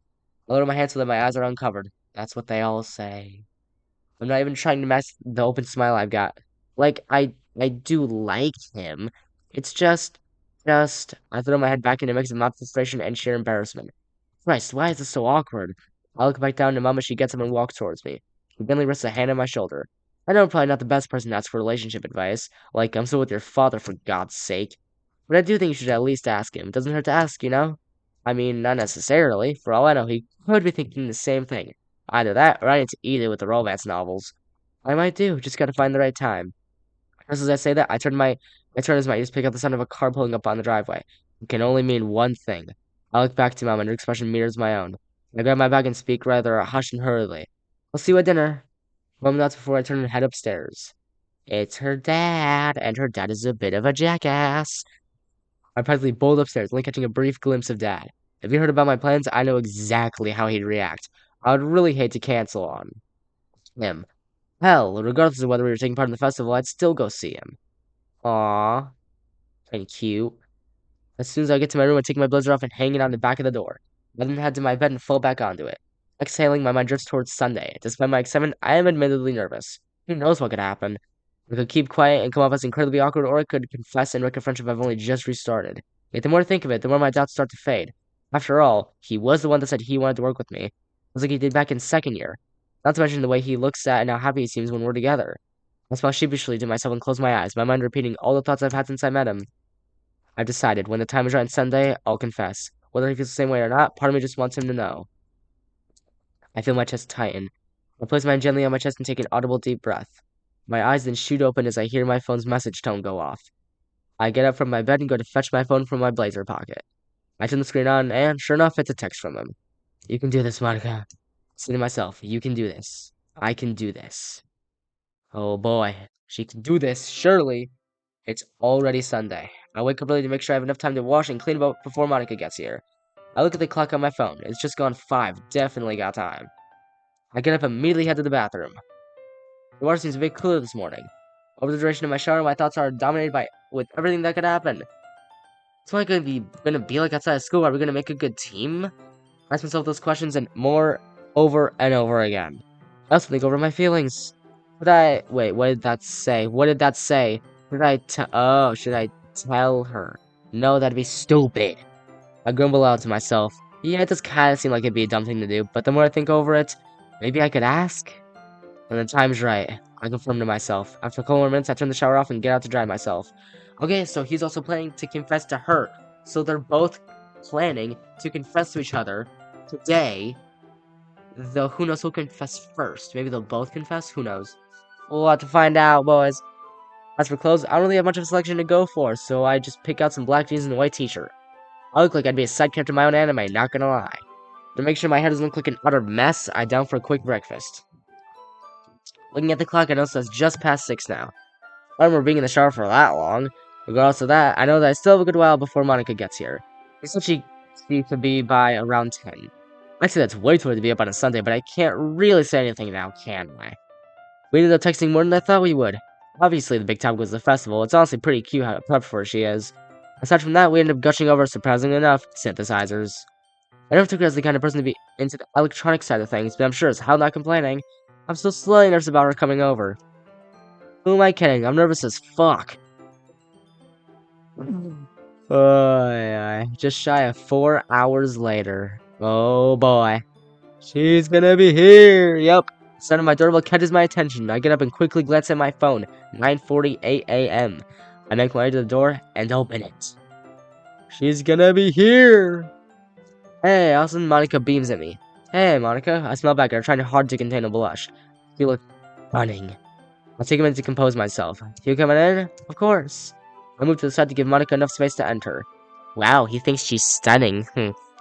Speaker 1: I lower my hands so that my eyes are uncovered. That's what they all say. I'm not even trying to mask the open smile I've got. Like, I do like him. It's just, I throw my head back into a mix of mock frustration and sheer embarrassment. Christ, why is this so awkward? I look back down to Mom as she gets up and walks towards me. She gently rests a hand on my shoulder. I know I'm probably not the best person to ask for relationship advice. Like, I'm still with your father, for God's sake. But I do think you should at least ask him. It doesn't hurt to ask, you know? I mean, not necessarily. For all I know, he could be thinking the same thing. Either that, or I need to eat it with the romance novels. I might do, just gotta find the right time. Just as I say that, I turn as my ears pick up the sound of a car pulling up on the driveway. It can only mean one thing. I look back to Mom, and her expression mirrors my own. I grab my bag and speak rather hushed and hurriedly. I'll see you at dinner. Mom nods before I turn and head upstairs. It's her dad, and her dad is a bit of a jackass. I practically bowled upstairs, only catching a brief glimpse of Dad. If he heard about my plans, I know exactly how he'd react. I would really hate to cancel on him. Hell, regardless of whether we were taking part in the festival, I'd still go see him. Aww, and cute. As soon as I get to my room, I take my blazer off and hang it on the back of the door. I then head to my bed and fall back onto it. Exhaling, my mind drifts towards Sunday. Despite my excitement, I am admittedly nervous. Who knows what could happen? I could keep quiet and come off as incredibly awkward, or I could confess and wreck a friendship I've only just restarted. Yet the more I think of it, the more my doubts start to fade. After all, he was the one that said he wanted to work with me, just like he did back in second year. Not to mention the way he looks at and how happy he seems when we're together. I smile sheepishly to myself and close my eyes, my mind repeating all the thoughts I've had since I met him. I've decided, when the time is right on Sunday, I'll confess. Whether he feels the same way or not, part of me just wants him to know. I feel my chest tighten. I place my hand gently on my chest and take an audible deep breath. My eyes then shoot open as I hear my phone's message tone go off. I get up from my bed and go to fetch my phone from my blazer pocket. I turn the screen on, and sure enough, it's a text from him. You can do this, Monica. I say to myself, you can do this. I can do this. Oh boy, she can do this, surely. It's already Sunday. I wake up early to make sure I have enough time to wash and clean up before Monica gets here. I look at the clock on my phone. It's just gone 5. Definitely got time. I get up and immediately head to the bathroom. The water seems a bit cooler this morning. Over the duration of my shower, my thoughts are dominated with everything that could happen. What's my gonna be like outside of school? Are we gonna make a good team? I ask myself those questions and more over and over again. I also think over my feelings. Wait, what did that say? What did that say? Should I tell her? No, that'd be stupid. I grumble out to myself. Yeah, it does kind of seem like it'd be a dumb thing to do, but the more I think over it, maybe I could ask? When the time's right, I confirm to myself. After a couple more minutes, I turn the shower off and get out to dry myself. Okay, so he's also planning to confess to her. So they're both planning to confess to each other today. Though who knows who'll confess first? Maybe they'll both confess? Who knows? We'll have to find out, boys. As for clothes, I don't really have much of a selection to go for, so I just pick out some black jeans and a white t-shirt. I look like I'd be a side character in my own anime, not gonna lie. To make sure my hair doesn't look like an utter mess, I down for a quick breakfast. Looking at the clock, I notice it's just past 6 now. I don't remember being in the shower for that long. Regardless of that, I know that I still have a good while before Monica gets here. She said she could be by around 10. I'd say that's way too early to be up on a Sunday, but I can't really say anything now, can I? We ended up texting more than I thought we would. Obviously, the big topic was the festival. It's honestly pretty cute how prepped for she is. Aside from that, we ended up gushing over, surprisingly enough, synthesizers. I never took her as the kind of person to be into the electronic side of things, but I'm sure as hell not complaining. I'm still slightly nervous about her coming over. Who am I kidding? I'm nervous as fuck. Just shy of 4 hours later. Oh boy. She's gonna be here! Yup. The sound of my doorbell catches my attention. I get up and quickly glance at my phone. 9:48 a.m. I make my way to the door and open it. She's gonna be here! Hey, all of a sudden Monica beams at me. Hey, Monica. I smile back at her, trying hard to contain a blush. You look stunning. I'll take a minute to compose myself. You coming in? Of course. I move to the side to give Monica enough space to enter. Wow, he thinks she's stunning.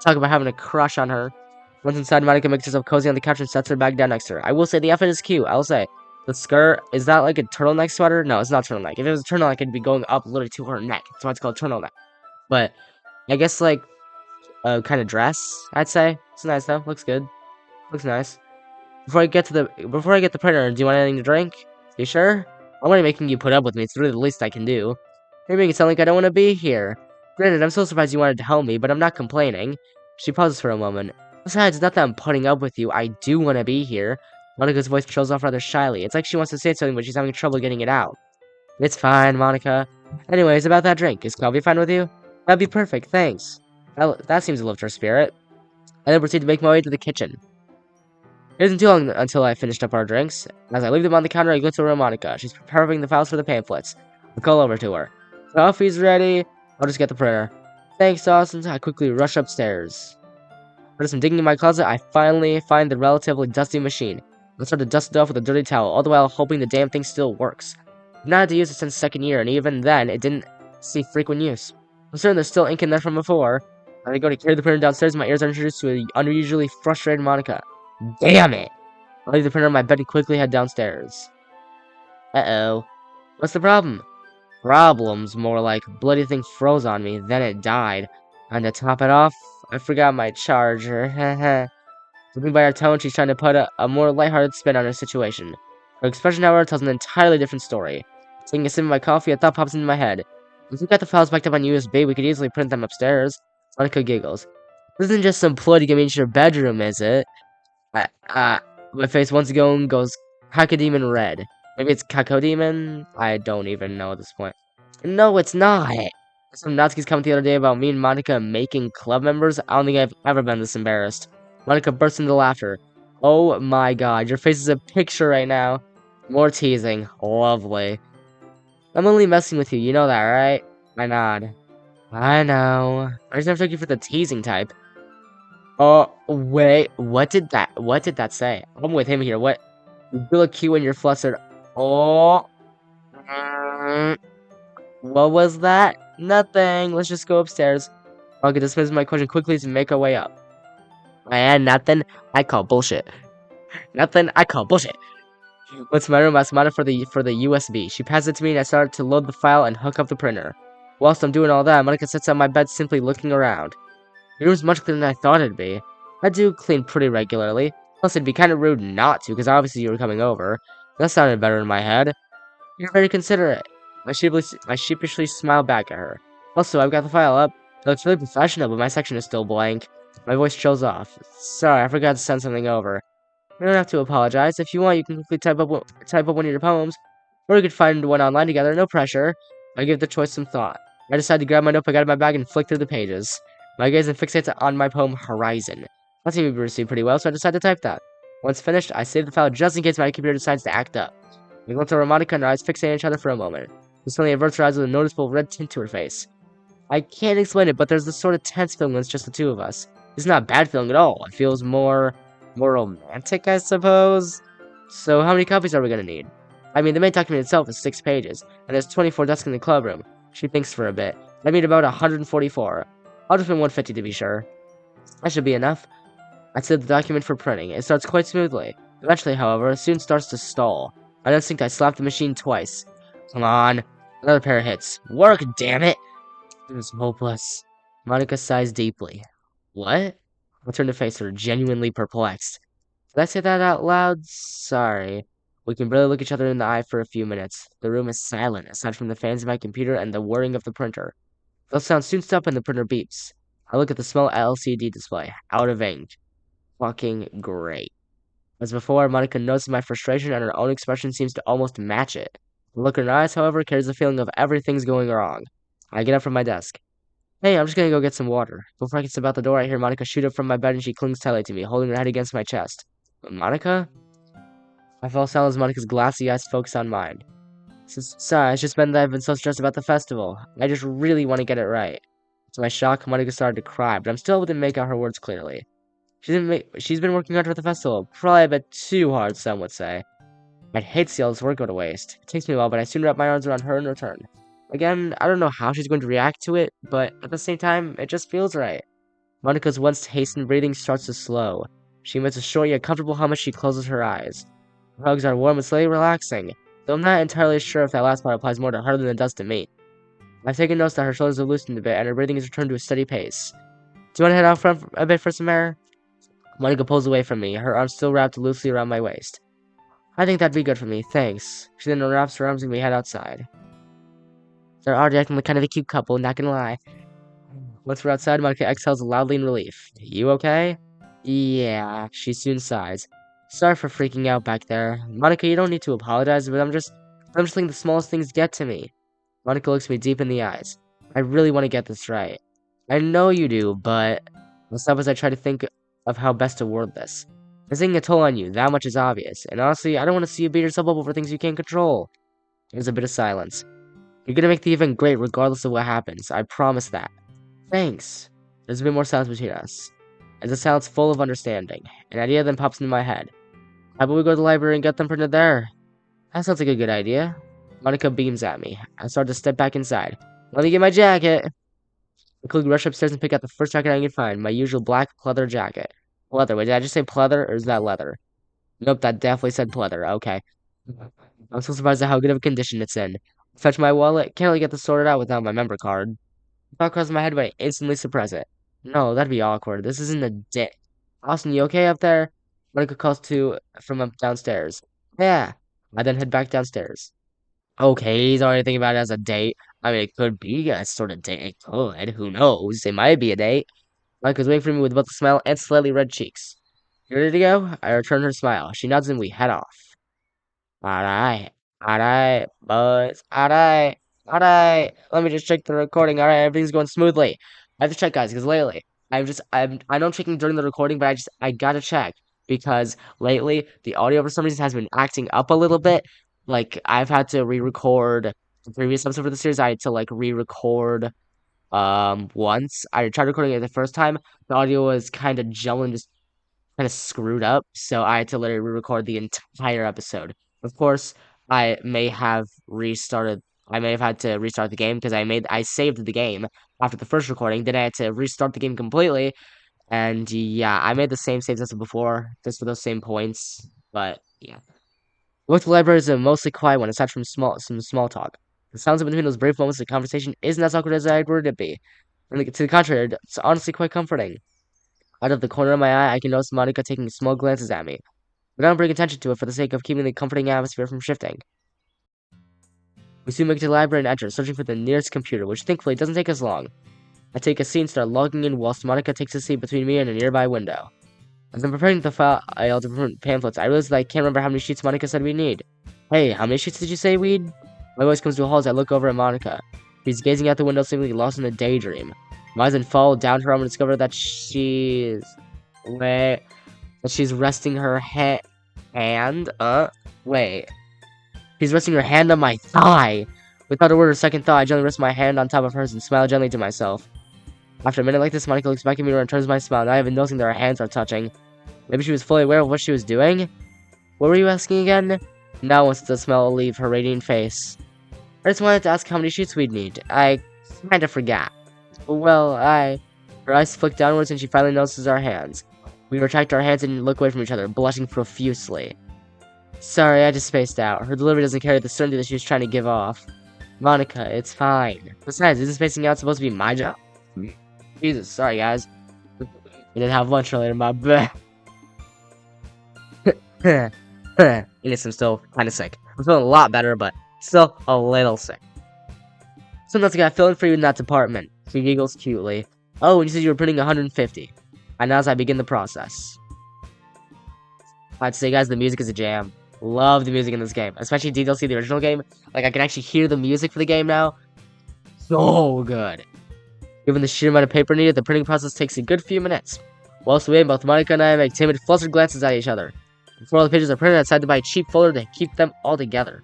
Speaker 1: Talk about having a crush on her. Once inside, Monica makes herself cozy on the couch and sets her bag down next to her. I will say the outfit is cute, I'll say. The skirt, is that like a turtleneck sweater? No, it's not turtleneck. If it was a turtleneck, it'd be going up literally to her neck. That's why it's called turtleneck. But I guess like a kind of dress, I'd say. It's nice though. Looks good. Looks nice. Before I get the printer, do you want anything to drink? You sure? I'm already making you put up with me. It's really the least I can do. You're making it sound like I don't want to be here. Granted, I'm so surprised you wanted to help me, but I'm not complaining. She pauses for a moment. Besides, it's not that I'm putting up with you. I do want to be here. Monica's voice trails off rather shyly. It's like she wants to say something, but she's having trouble getting it out. It's fine, Monica. Anyways, about that drink. Is coffee fine with you? That'd be perfect, thanks. That seems to lift her spirit. I then proceed to make my way to the kitchen. It isn't too long until I finished up our drinks. As I leave them on the counter, I glance over at Monica. She's preparing the files for the pamphlets. I call over to her. Coffee's ready. I'll just get the printer. Thanks, Austin. I quickly rush upstairs. After some digging in my closet, I finally find the relatively dusty machine. I start to dust it off with a dirty towel, all the while hoping the damn thing still works. I've not had to use it since second year, and even then, it didn't see frequent use. I'm certain there's still ink in there from before. When I go to carry the printer downstairs, my ears are introduced to an unusually frustrated Monica. Damn it! I leave the printer on my bed and quickly head downstairs. Uh-oh. What's the problem? Problems, more like bloody thing froze on me, then it died. And to top it off, I forgot my charger. Heh. Looking by her tone, she's trying to put a more lighthearted spin on her situation. Her expression, however, tells an entirely different story. Taking a sip of my coffee, a thought pops into my head. If we got the files backed up on USB, we could easily print them upstairs. Monica giggles. This isn't just some ploy to get me into your bedroom, is it? My face once again goes cacodemon red. Maybe it's cacodemon? I don't even know at this point. No, it's not! Some Nazis comment the other day about me and Monica making club members. I don't think I've ever been this embarrassed. Monica bursts into laughter. Oh my god, your face is a picture right now. More teasing. Lovely. I'm only messing with you, you know that, right? I nod. I know. I just never took you for the teasing type. Oh, wait, what did that say? I'm with him here, what? You look cute when you're flustered. Oh. What was that? Nothing. Let's just go upstairs. Monica dismisses my question quickly to make our way up. Man, nothing. I call bullshit. Nothing. I call bullshit. What's my room? Asked Monica for the USB. She passes it to me and I start to load the file and hook up the printer. Whilst I'm doing all that, Monica sits on my bed simply looking around. Your room's much cleaner than I thought it'd be. I do clean pretty regularly. Plus, it'd be kind of rude not to, because obviously you were coming over. That sounded better in my head. You're very considerate. I sheepishly smile back at her. Also, I've got the file up. It looks really professional, but my section is still blank. My voice chills off. Sorry, I forgot to send something over. You don't have to apologize. If you want, you can quickly type up one of your poems. Or we could find one online together, no pressure. I give the choice some thought. I decide to grab my notebook out of my bag and flick through the pages. My gaze then fixates on my poem, Horizon. That seemed to be received pretty well, so I decide to type that. Once finished, I save the file just in case my computer decides to act up. I glance over Monica and our eyes fixate on each other for a moment. She suddenly averts her eyes with a noticeable red tint to her face. I can't explain it, but there's this sort of tense feeling when it's just the two of us. It's not a bad feeling at all. It feels more romantic, I suppose. So how many copies are we gonna need? I mean, the main document itself is 6 pages, and there's 24 desks in the clubroom. She thinks for a bit. I mean about 144. I'll just print 150 to be sure. That should be enough. I set the document for printing. It starts quite smoothly. Eventually, however, it soon starts to stall. On instinct, I slap the machine twice. Come on. Another pair of hits. Work, damn it! It was hopeless. Monica sighs deeply. What? I turn to face her, genuinely perplexed. Did I say that out loud? Sorry. We can barely look each other in the eye for a few minutes. The room is silent, aside from the fans of my computer and the whirring of the printer. Those sounds soon stop and the printer beeps. I look at the small LCD display. Out of ink. Fucking great. As before, Monica notices my frustration and her own expression seems to almost match it. The look in her eyes, however, carries the feeling of everything's going wrong. I get up from my desk. Hey, I'm just gonna go get some water. Before I can step out the door, I hear Monica shoot up from my bed and she clings tightly to me, holding her head against my chest. Monica? I fall silent as Monica's glassy eyes focus on mine. Sorry, it's just been that I've been so stressed about the festival. I just really want to get it right. To my shock, Monica started to cry, but I'm still able to make out her words clearly. She's been working hard for the festival, probably a bit too hard, some would say. I'd hate to see all this work go to waste. It takes me a while, but I soon wrap my arms around her in return. Again, I don't know how she's going to react to it, but at the same time, it just feels right. Monica's once hastened breathing starts to slow. She emits a short yet comfortable hum as she closes her eyes. Hugs are warm and slightly relaxing, though I'm not entirely sure if that last part applies more to her than it does to me. I've taken notice that her shoulders have loosened a bit and her breathing has returned to a steady pace. Do you want to head out front a bit for some air? Monika pulls away from me, her arms still wrapped loosely around my waist. I think that'd be good for me, thanks. She then wraps her arms and we head outside. They're already acting like kind of a cute couple, not gonna lie. Once we're outside, Monika exhales loudly in relief. You okay? Yeah, she soon sighs. Sorry for freaking out back there. Monika, you don't need to apologize, but I'm just letting the smallest things get to me. Monika looks me deep in the eyes. I really want to get this right. I know you do, but I'll stop as I try to think of how best to word this. It's taking a toll on you, that much is obvious, and honestly, I don't want to see you beat yourself up over things you can't control. There's a bit of silence. You're gonna make the event great regardless of what happens, I promise that. Thanks. There's a bit more silence between us. As a silence full of understanding, an idea then pops into my head. How about we go to the library and get them printed there? That sounds like a good idea. Monika beams at me. I start to step back inside. Let me get my jacket. I quickly rush upstairs and pick out the first jacket I can find, my usual black pleather jacket. Pleather, wait, did I just say pleather, or is that leather? Nope, that definitely said pleather, okay. I'm so surprised at how good of a condition it's in. Fetch my wallet, can't really get this sorted out without my member card. Thought crossed my head, but I instantly suppress it. No, that'd be awkward. This isn't a date. Austin, you okay up there? Monika calls from up downstairs. Yeah. I then head back downstairs. Okay, he's already thinking about it as a date. I mean, it could be a sort of date. It could. Who knows? It might be a date. Monika's waiting for me with both a smile and slightly red cheeks. You ready to go? I return her smile. She nods and we head off. Alright. Alright, boys. Alright. Alright. Let me just check the recording. Alright, everything's going smoothly. I have to check, guys, because lately, I know I'm checking during the recording, but I gotta check. Because lately, the audio for some reason has been acting up a little bit. Like, I've had to re-record the previous episode for the series. I had to, like, re-record, once. I tried recording it the first time. The audio was kind of jumbled, just kind of screwed up, so I had to literally re-record the entire episode. Of course, I may have restarted. I may have had to restart the game because I saved the game after the first recording. Then I had to restart the game completely, and yeah, I made the same saves as before, just for those same points. But yeah, look, the library is a mostly quiet one, aside from some small talk. The sounds in between those brief moments of conversation isn't as awkward as I would it be. And to the contrary, it's honestly quite comforting. Out of the corner of my eye, I can notice Monika taking small glances at me, but I don't bring attention to it for the sake of keeping the comforting atmosphere from shifting. We soon make it to the library and enter, searching for the nearest computer, which thankfully doesn't take us long. I take a seat and start logging in whilst Monika takes a seat between me and a nearby window. As I'm preparing the file to print pamphlets, I realize that I can't remember how many sheets Monika said we need. Hey, how many sheets did you say we'd? My voice comes to a halt as I look over at Monika. She's gazing out the window, seemingly lost in a daydream. My eyes then fall down her arm and discover that she's resting her hand. Wait. She's resting her hand on my thigh. Without a word or second thought, I gently rest my hand on top of hers and smile gently to myself. After a minute like this, Monika looks back at me and returns my smile, not even noticing that our hands are touching. Maybe she was fully aware of what she was doing? What were you asking again? Now once the smile leave her radiant face. I just wanted to ask how many sheets we'd need. I kinda forgot. Well, Her eyes flick downwards and she finally notices our hands. We retract our hands and look away from each other, blushing profusely. Sorry, I just spaced out. Her delivery doesn't carry the certainty that she was trying to give off. Monika, it's fine. Besides, isn't spacing out supposed to be my job? Jesus, sorry guys. We didn't have lunch earlier, my bad. Yes, I'm still kinda sick. I'm feeling a lot better, but still a little sick. Sometimes I got feeling for you in that department. She giggles cutely. Oh, and you said you were printing 150. And now as I begin the process. I'd say, guys, the music is a jam. Love the music in this game. Especially DDLC, the original game. Like, I can actually hear the music for the game now. So good. Given the sheer amount of paper needed, the printing process takes a good few minutes. Whilst we wait, both Monika and I make timid, flustered glances at each other. Before all the pages are printed, I decided to buy a cheap folder to keep them all together.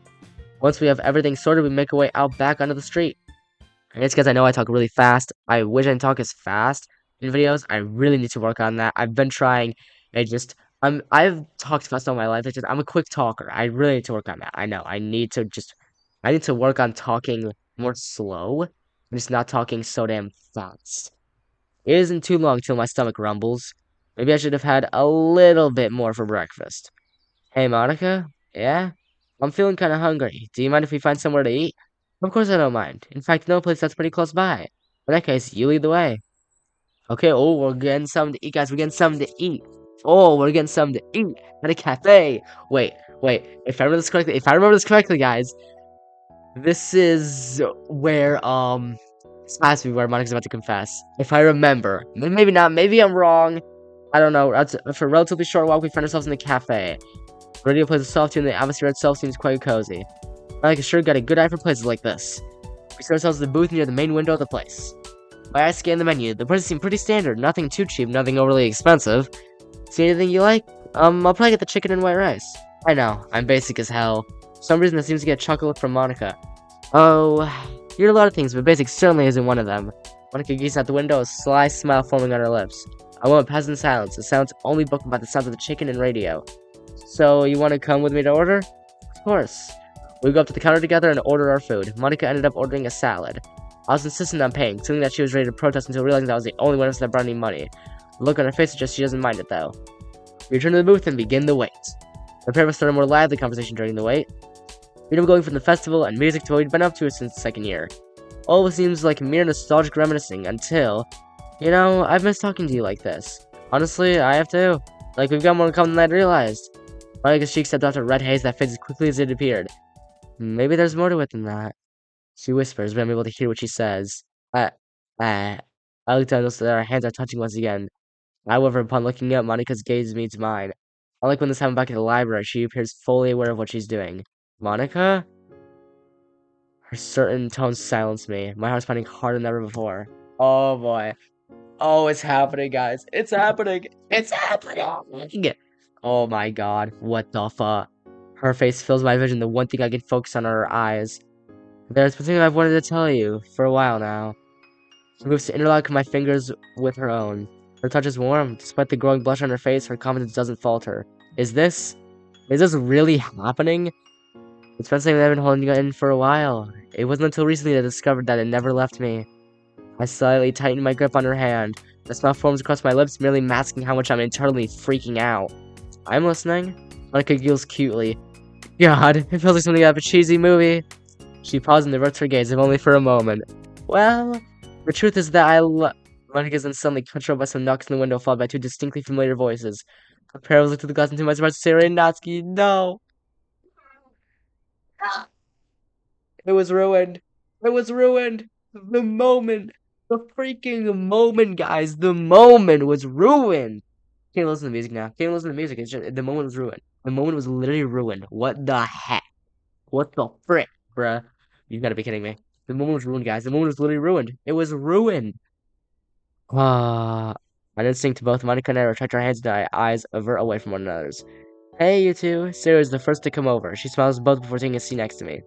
Speaker 1: Once we have everything sorted, we make our way out back onto the street. And it's because I know I talk really fast. I wish I didn't talk as fast in videos. I really need to work on that. I've been trying. I've talked fast all my life. I'm a quick talker. I really need to work on that. I know. I need to work on talking more slow. I'm just not talking so damn fast. It isn't too long till my stomach rumbles. Maybe I should have had a little bit more for breakfast. Hey, Monika? Yeah? I'm feeling kinda hungry. Do you mind if we find somewhere to eat? Of course I don't mind. In fact, no place that's pretty close by. In that case, you lead the way. Okay, oh, we're getting something to eat, guys. We're getting something to eat. Oh, we're getting something to eat at a cafe. Wait. If I remember this correctly, guys, this is where, this has to be where Monika's about to confess. If I remember. Maybe not. Maybe I'm wrong. I don't know. For a relatively short walk, we find ourselves in the cafe. The radio plays a soft tune, and the atmosphere itself seems quite cozy. Monika sure got a good eye for places like this. We set ourselves in the booth near the main window of the place. My eyes scanned the menu. The prices seem pretty standard. Nothing too cheap, nothing overly expensive. See anything you like? I'll probably get the chicken and white rice. I know, I'm basic as hell. For some reason, I seems to get a chuckle from Monika. Oh, you're a lot of things, but basic certainly isn't one of them. Monika gazed out the window, a sly smile forming on her lips. I went past in silence, the silence only broken by the sounds of the chicken and radio. So, you want to come with me to order? Of course. We go up to the counter together and order our food. Monika ended up ordering a salad. I was insistent on paying, something that she was ready to protest until realizing that I was the only one that brought any money. The look on her face suggests she doesn't mind it, though. We return to the booth and begin the wait. The pair of us started a more lively conversation during the wait. We were going from the festival and music to what we'd been up to since the second year. All seems like mere nostalgic reminiscing until, I've missed talking to you like this. Honestly, I have too. Like, we've got more in common than I'd realized. Monika's cheek stepped out a red haze that fades as quickly as it appeared. Maybe there's more to it than that. She whispers, but I'm able to hear what she says. I look down and notice that our hands are touching once again. However, upon looking up, Monika's gaze meets mine. Unlike when this happened back at the library, she appears fully aware of what she's doing. Monika? Her certain tones silence me. My heart's pounding harder than ever before. Oh boy. Oh, it's happening, guys. It's happening. It's happening! Oh my god. What the fuck? Her face fills my vision. The one thing I can focus on are her eyes. There's something I've wanted to tell you for a while now. She moves to interlock my fingers with her own. Her touch is warm. Despite the growing blush on her face, her confidence doesn't falter. Is this really happening? It's been something that I've been holding in for a while. It wasn't until recently that I discovered that it never left me. I slightly tightened my grip on her hand. The smile forms across my lips, merely masking how much I'm internally freaking out. I'm listening. Monika giggles cutely. God, it feels like something out of a cheesy movie. She paused and diverts her gaze, if only for a moment. Well, the truth is that Monika's then suddenly controlled by some knocks in the window, followed by two distinctly familiar voices. Her parents looked through the glass and to my surprise, Sarah and Natsuki. No! It was ruined. It was ruined. The moment. The freaking moment, guys. The moment was ruined. Can't listen to the music now. Can't listen to the music. It's just, the moment was ruined. The moment was literally ruined. What the heck? What the frick, bruh? You gotta be kidding me. The moment was ruined, guys. The moment was literally ruined. It was ruined. An instinct to both Monika and I retract our hands and our eyes avert away from one another's. Hey, you two. Sarah is the first to come over. She smiles both before taking a seat next to me.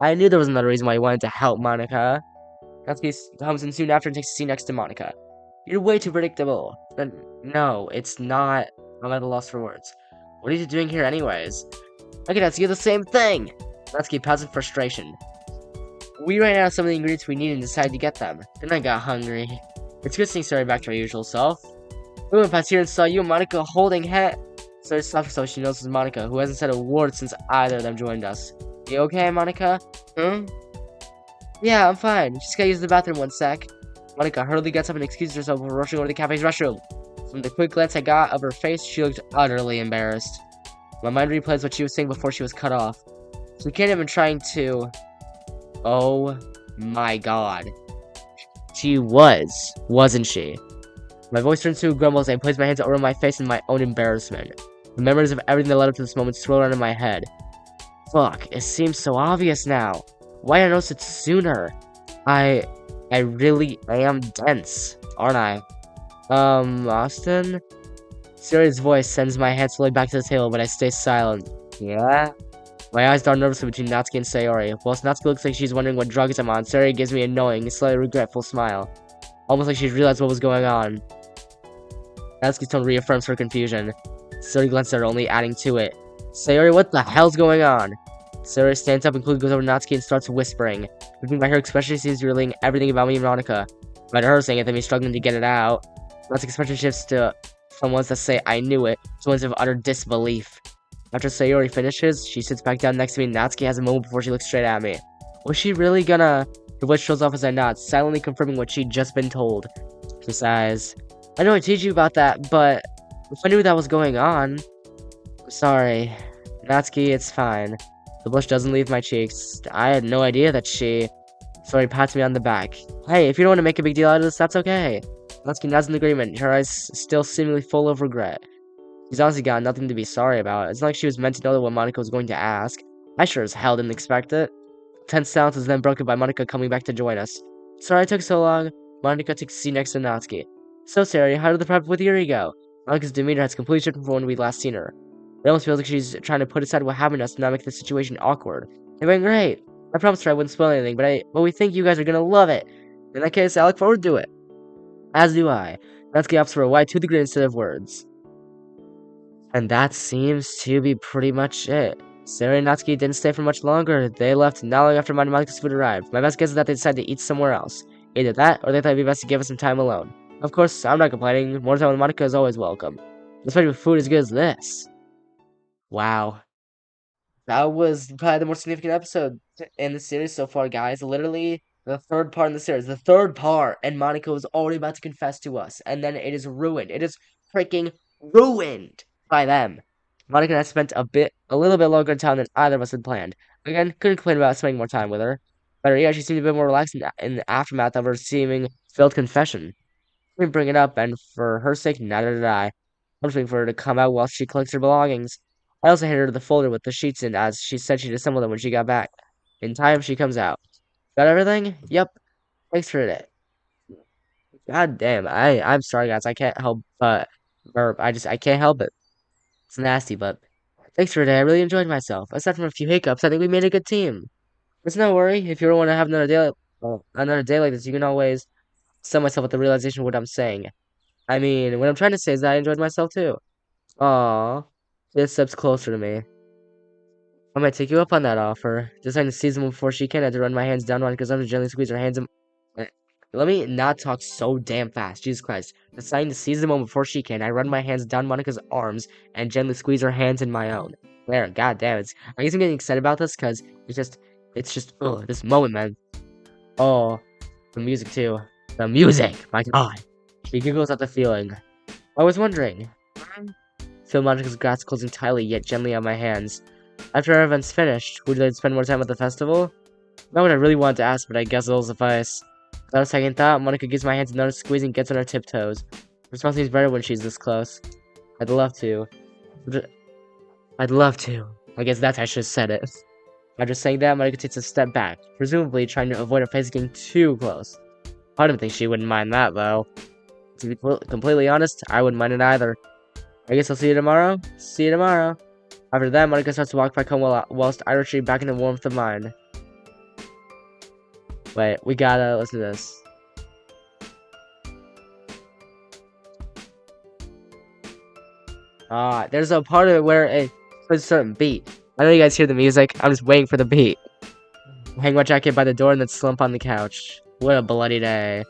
Speaker 1: I knew there was another reason why you wanted to help Monika. Natsuki comes in soon after and takes a seat next to Monika. You're way too predictable. No, it's not. I'm at a loss for words. What are you doing here anyways? I could ask you the same thing! Natsuki pouts in frustration. We ran out of some of the ingredients we needed and decided to get them. Then I got hungry. It's good seeing Sarah back to our usual self. We went past here and saw you and Monika holding hands. Sarah stops herself. She notices Monika, who hasn't said a word since either of them joined us. You okay, Monika? Yeah, I'm fine. Just gotta use the bathroom one sec. Monika hurriedly gets up and excuses herself before rushing over to the cafe's restroom. From the quick glance I got of her face, she looked utterly embarrassed. My mind replays what she was saying before she was cut off. She can't even trying to... Oh my god. She was, wasn't she? My voice turns to a grumble as I place my hands over my face in my own embarrassment. The memories of everything that led up to this moment swirl around in my head. Fuck, it seems so obvious now. Why didn't I notice it sooner? I really am dense, aren't I? Austin? Sarah's voice sends my hand slowly back to the table, but I stay silent. Yeah? My eyes dart nervously between Natsuki and Sayori. Whilst Natsuki looks like she's wondering what drugs I'm on, Sayori gives me a knowing, slightly regretful smile. Almost like she's realized what was going on. Natsuki's tone reaffirms her confusion. Sayori glances at her, only adding to it. Sayori, what the hell's going on? Sayori stands up and quickly goes over to Natsuki and starts whispering. Looking by her expression, she seems to be relaying everything about me and Monika. About her saying it, then me struggling to get it out. Natsuki's expression shifts from ones that say I knew it, to ones of utter disbelief. After Sayori finishes, she sits back down next to me and Natsuki has a moment before she looks straight at me. Was she really gonna? Her voice shows off as I nod, silently confirming what she'd just been told. She sighs. I know I teach you about that, but if I knew that was going on... Sorry. Natsuki, it's fine. The blush doesn't leave my cheeks. I had no idea that she... Sorry, pats me on the back. Hey, if you don't want to make a big deal out of this, that's okay. Natsuki nods in agreement, her eyes still seemingly full of regret. She's honestly got nothing to be sorry about. It's not like she was meant to know what Monika was going to ask. I sure as hell didn't expect it. Tense silence is then broken by Monika coming back to join us. Sorry I took so long. Monika takes a seat next to Natsuki. So, Sari, how did the prep with Yuri go? Monika's demeanor has completely shifted from when we last seen her. It almost feels like she's trying to put aside what happened to us to not make the situation awkward. It went great. I promised her I wouldn't spoil anything, but we think you guys are gonna love it. In that case, I look forward to it. As do I. Natsuki opts for a wide to the grin instead of words. And that seems to be pretty much it. Sarah and Natsuki didn't stay for much longer. They left not long after Monika's food arrived. My best guess is that they decided to eat somewhere else. Either that, or they thought it'd be best to give us some time alone. Of course, I'm not complaining. More time with Monika is always welcome. Especially with food as good as this. Wow. That was probably the most significant episode in the series so far, guys. Literally, the third part in the series. The third part, and Monika was already about to confess to us. And then it is ruined. It is freaking ruined by them. Monika and I spent a little bit longer in town than either of us had planned. Again, couldn't complain about spending more time with her. But yeah, she seemed a bit more relaxed in the aftermath of her seeming failed confession. We bring it up, and for her sake, neither did I. I'm just waiting for her to come out while she collects her belongings. I also handed her the folder with the sheets in, as she said she'd assemble them when she got back. In time, she comes out. Got everything? Yep. Thanks for it. God damn, I'm sorry, guys. I can't help but burp. I can't help it. It's nasty, but thanks for today. I really enjoyed myself. Aside from a few hiccups, I think we made a good team. There's no worry. If you ever want to have another day like this, you can always sell myself with the realization of what I'm saying. I mean, what I'm trying to say is that I enjoyed myself too. Aww. This steps closer to me. I might take you up on that offer. Deciding to seize them before she can, I had to run my hands down on because I'm to gently squeeze her hands in. Let me not talk so damn fast. Jesus Christ. Deciding to seize the moment before she can, I run my hands down Monica's arms and gently squeeze her hands in my own. There, god damn it. I guess I'm getting excited about this because ugh, this moment, man. Oh, the music too. The music, my god. She giggles at the feeling. I was wondering. Feel Monica's grasp closing tightly yet gently on my hands. After our event's finished, would you like to spend more time at the festival? Not what I really wanted to ask, but I guess it'll suffice. Without a second thought, Monika gives my hands another squeeze and gets on her tiptoes. Her smile seems better when she's this close. I'd love to. I'd love to. I guess that's how I should have said it. After saying that, Monika takes a step back, presumably trying to avoid her face getting too close. I don't think she wouldn't mind that, though. To be completely honest, I wouldn't mind it either. I guess I'll see you tomorrow? See you tomorrow. After that, Monika starts to walk back home whilst I retreat back in the warmth of mine. Wait, we gotta listen to this. There's a part of it where it plays a certain beat. I know you guys hear the music, I'm just waiting for the beat. Hang my jacket by the door and then slump on the couch. What a bloody day.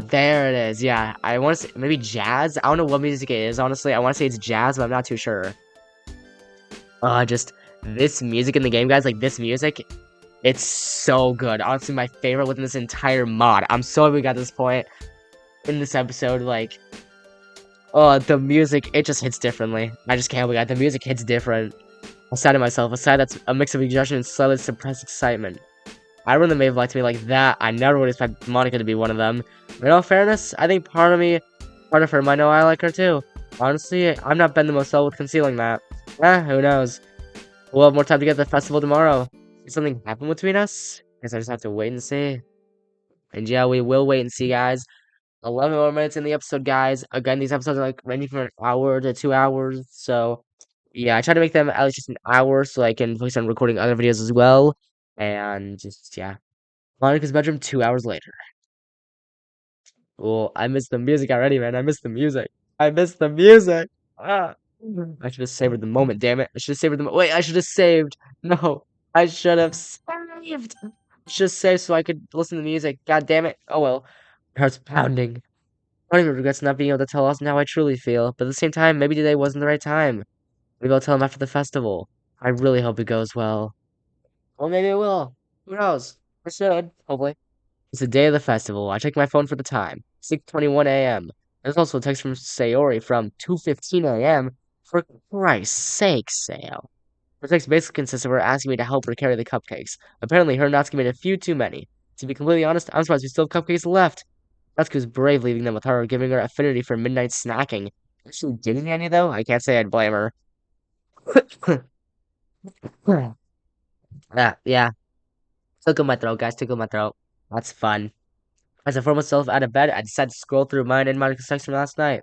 Speaker 1: There it is. Yeah, I want to say maybe jazz. I don't know what music it is. Honestly, I want to say it's jazz, but I'm not too sure. Just this music in the game, guys. Like this music, it's so good. Honestly, my favorite within this entire mod. I'm so happy we got this point in this episode. Like, the music, it just hits differently. I just can't believe that the music hits different. I'm sad of myself. A side that's a mix of exhaustion and slightly suppressed excitement. I really may have liked me like that. I never would expect Monika to be one of them. But in all fairness, I think part of her might know I like her too. Honestly, I'm not been the most well with concealing that. Who knows? We'll have more time to get to the festival tomorrow. Did something happen between us? Guess I just have to wait and see. And yeah, we will wait and see, guys. 11 more minutes in the episode, guys. Again, these episodes are like ranging from an hour to 2 hours. So, yeah, I try to make them at least just an hour so I can focus on recording other videos as well. And just, yeah. Monika's bedroom 2 hours later. Well, I missed the music already, man. I missed the music. I missed the music. Ah. I should have savored the moment, damn it. I should have savored the moment. Wait, I should have saved. No, I should have saved. Just saved so I could listen to the music. God damn it. Oh well. My heart's pounding. Part of me regrets not being able to tell us how I truly feel, but at the same time, maybe today wasn't the right time. Maybe I'll tell him after the festival. I really hope it goes well. Well, maybe it will. Who knows? It should, hopefully. It's the day of the festival. I check my phone for the time. 6:21 a.m. There's also a text from Sayori from 2:15 a.m. For Christ's sake, Sayo. Her text basically consists of her asking me to help her carry the cupcakes. Apparently, her Natsuki made a few too many. To be completely honest, I'm surprised we still have cupcakes left. Natsuki was brave leaving them with her, giving her affinity for midnight snacking. Is she getting any, though? I can't say I'd blame her. Yeah. Tickle my throat, guys. Tickle my throat. That's fun. As I forced myself out of bed, I decided to scroll through mine and Monika's text from last night.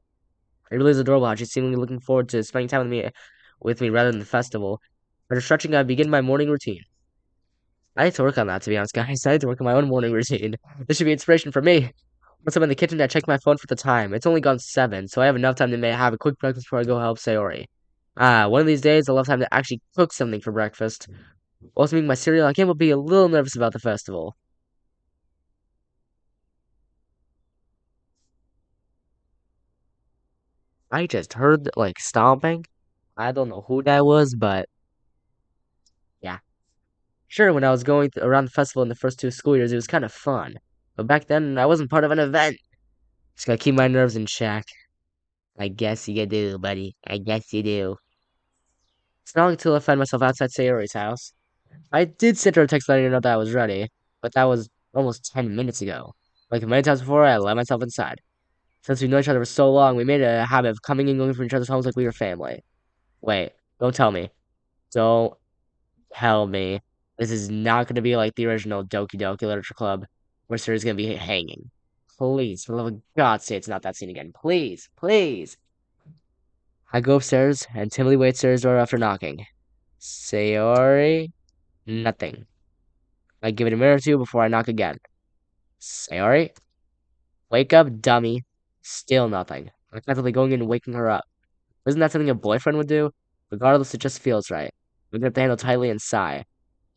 Speaker 1: It really is adorable how she's seemingly looking forward to spending time with me rather than the festival. After stretching, I begin my morning routine. I need to work on that, to be honest, guys. I need to work on my own morning routine. This should be inspiration for me. Once I'm in the kitchen, I check my phone for the time. It's only gone 7, so I have enough time to have a quick breakfast before I go help Sayori. One of these days, I'll have time to actually cook something for breakfast. Whilst making my cereal, I can't but be a little nervous about the festival. I just heard, like, stomping. I don't know who that was, but yeah. Sure, when I was going around the festival in the first 2 school years, it was kind of fun. But back then, I wasn't part of an event. Just gotta keep my nerves in check. I guess you do, buddy. I guess you do. It's not until I find myself outside Sayori's house. I did send her a text letting her know that I was ready, but that was almost 10 minutes ago. Like many times before, I let myself inside. Since we know each other for so long, we made it a habit of coming and going from each other's homes like we were family. Wait, don't tell me. Don't tell me. This is not going to be like the original Doki Doki Literature Club, where Siri's going to be hanging. Please, for the love of God, say it's not that scene again. Please, please. I go upstairs and timidly wait Siri's door after knocking. Sayori? Nothing. I give it a minute or two before I knock again. Sayori? Wake up, dummy. Still nothing. I'm effectively going in and waking her up. Isn't that something a boyfriend would do? Regardless, it just feels right. I grip the handle tightly and sigh.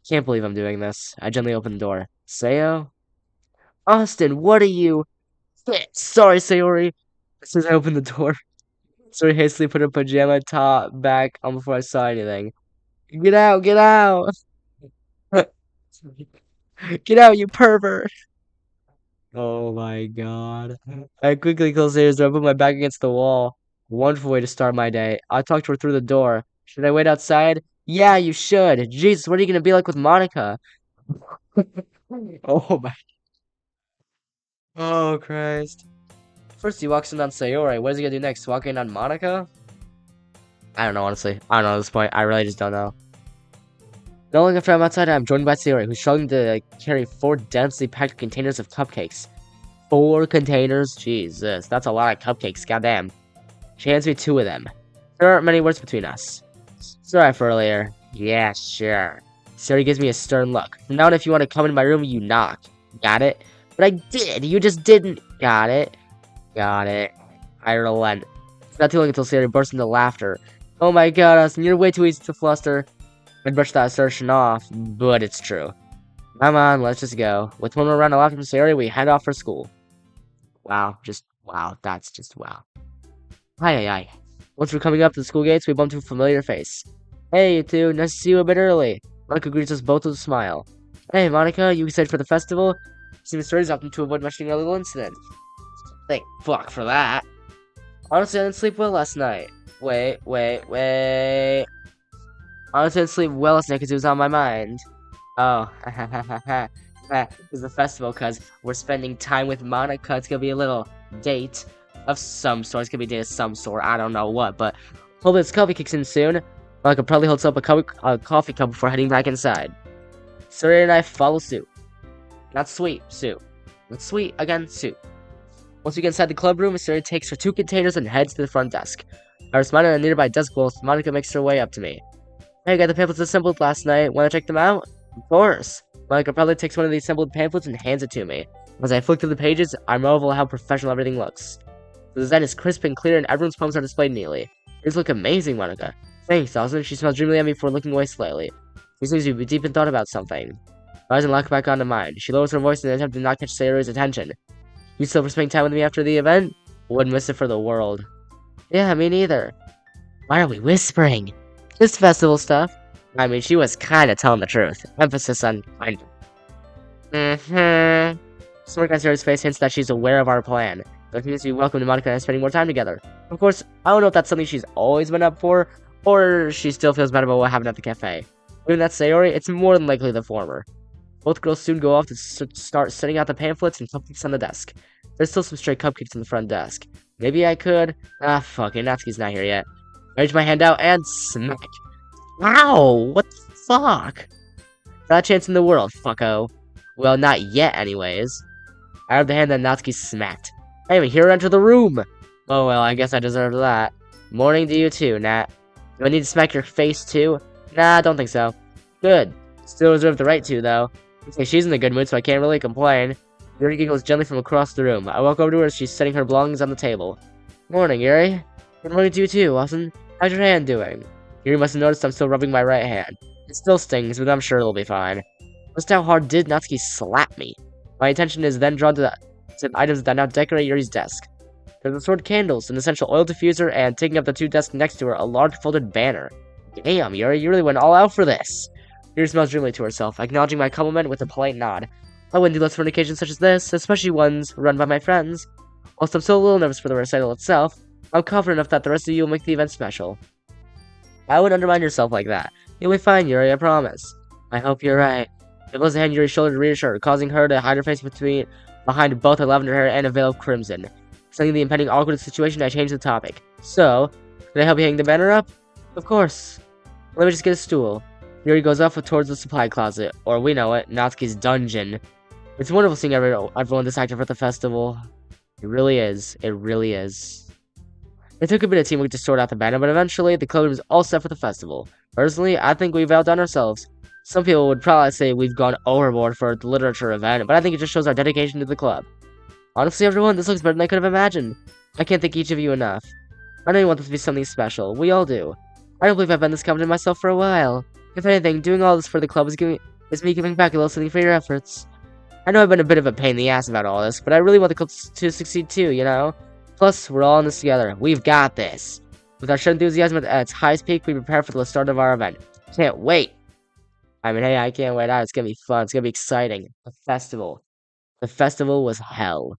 Speaker 1: Can't believe I'm doing this. I gently open the door. Sayo? Austin, what are you? Sorry, Sayori. As soon as I opened the door, Sayori hastily put her pajama top back on before I saw anything. Get out, get out! Get out, you pervert! Oh my god. I quickly closed the door, put my back against the wall. Wonderful way to start my day. I talked to her through the door. Should I wait outside? Yeah, you should. Jesus, what are you gonna be like with Monika? Oh my. Oh Christ. First he walks in on Sayori. What is he gonna do next? Walk in on Monika? I don't know, honestly. I don't know at this point. I really just don't know. Not long after I'm outside, I'm joined by Sayori, who's struggling to carry 4 densely packed containers of cupcakes. 4 containers? Jesus, that's a lot of cupcakes, goddamn. She hands me 2 of them. There aren't many words between us. Sorry for earlier. Yeah, sure. Sayori gives me a stern look. From now on, if you want to come in my room, you knock. Got it? But I did! You just didn't! Got it? Got it. I relent. It's not too long until Sayori bursts into laughter. Oh my god, Austin, you're way too easy to fluster. I'd brush that assertion off, but it's true. Come on, let's just go. With one more round of laughter from Sayori, we head off for school. Wow, just wow, that's just wow. Hi. Once we're coming up to the school gates, we bump into a familiar face. Hey, you two, nice to see you a bit early. Monika greets us both with a smile. Hey, Monika, you excited for the festival? Seems Sayori's opting to avoid mentioning our little incident. Thank fuck for that. Honestly, I didn't sleep well last night. Wait. Honestly, I didn't sleep well last night because it was on my mind. Oh, it was the festival because we're spending time with Monika. It's gonna be a little date of some sort. It's gonna be a date of some sort. I don't know what, but hopefully this coffee kicks in soon. Monika probably holds up a coffee cup before heading back inside. Sayori and I follow suit. Not sweet, suit. Not sweet, again, suit. Once we get inside the club room, Sayori takes her 2 containers and heads to the front desk. I respond at a nearby desk whilst Monika makes her way up to me. Hey, I got the pamphlets assembled last night. Wanna check them out? Of course. Monika proudly takes one of the assembled pamphlets and hands it to me. As I flick through the pages, I marvel at how professional everything looks. The design is crisp and clear, and everyone's poems are displayed neatly. Yours look amazing, Monika. Thanks, Austin. She smiles dreamily at me before looking away slightly. She seems to be deep in thought about something. My eyes lock back onto mine. She lowers her voice in an attempt to not catch Sayori's attention. You still for spending time with me after the event? Wouldn't miss it for the world. Yeah, me neither. Why are we whispering? This festival stuff. I mean, she was kinda telling the truth. Emphasis on kinda. Mm-hmm. Smirk on Sarah's face hints that she's aware of our plan. But means we welcome to Monica and spending more time together. Of course, I don't know if that's something she's always been up for, or she still feels bad about what happened at the cafe. Given that Sayori, it's more than likely the former. Both girls soon go off to start setting out the pamphlets and cupcakes on the desk. There's still some stray cupcakes on the front desk. Maybe I could. Ah, fuck it. Natsuki's not here yet. I reach my hand out and smack. Ow! What the fuck? Not a chance in the world, fucko. Well, not yet, anyways. I grabbed the hand that Natsuki smacked. I didn't even hear her enter the room! Oh well, I guess I deserved that. Morning to you too, Nat. Do I need to smack your face too? Nah, I don't think so. Good. Still reserve the right to, though. Okay, she's in a good mood, so I can't really complain. Yuri giggles gently from across the room. I walk over to her as she's setting her belongings on the table. Morning, Yuri. Good morning to you too, Watson. How's your hand doing? Yuri must have noticed I'm still rubbing my right hand. It still stings, but I'm sure it'll be fine. Just how hard did Natsuki slap me? My attention is then drawn to the items that now decorate Yuri's desk. There's assorted candles, an essential oil diffuser, and taking up the two desks next to her, a large folded banner. Damn, Yuri, you really went all out for this. Yuri smiles dreamily to herself, acknowledging my compliment with a polite nod. I wouldn't do less for an occasion such as this, especially ones run by my friends. Whilst I'm still a little nervous for the recital itself, I'm confident enough that the rest of you will make the event special. I wouldn't undermine yourself like that. You'll be fine, Yuri, I promise. I hope you're right. It was a hand Yuri's shoulder to reassure her, causing her to hide her face behind both her lavender hair and a veil of crimson. Seeing the impending awkward situation, I changed the topic. So, can I help you hang the banner up? Of course. Let me just get a stool. Yuri goes off towards the supply closet, or we know it, Natsuki's dungeon. It's wonderful seeing everyone this active at the festival. It really is. It really is. It took a bit of teamwork to sort out the banner, but eventually the club was all set for the festival. Personally, I think we've outdone ourselves. Some people would probably say we've gone overboard for the literature event, but I think it just shows our dedication to the club. Honestly, everyone, this looks better than I could have imagined. I can't thank each of you enough. I know you want this to be something special. We all do. I don't believe I've been this confident myself for a while. If anything, doing all this for the club is me giving back a little something for your efforts. I know I've been a bit of a pain in the ass about all this, but I really want the club to succeed too, you know? Plus, we're all in this together. We've got this. With our shared enthusiasm at its highest peak, we prepare for the start of our event. Can't wait. I mean, hey, I can't wait out. It's gonna be fun. It's gonna be exciting. The festival. The festival was hell.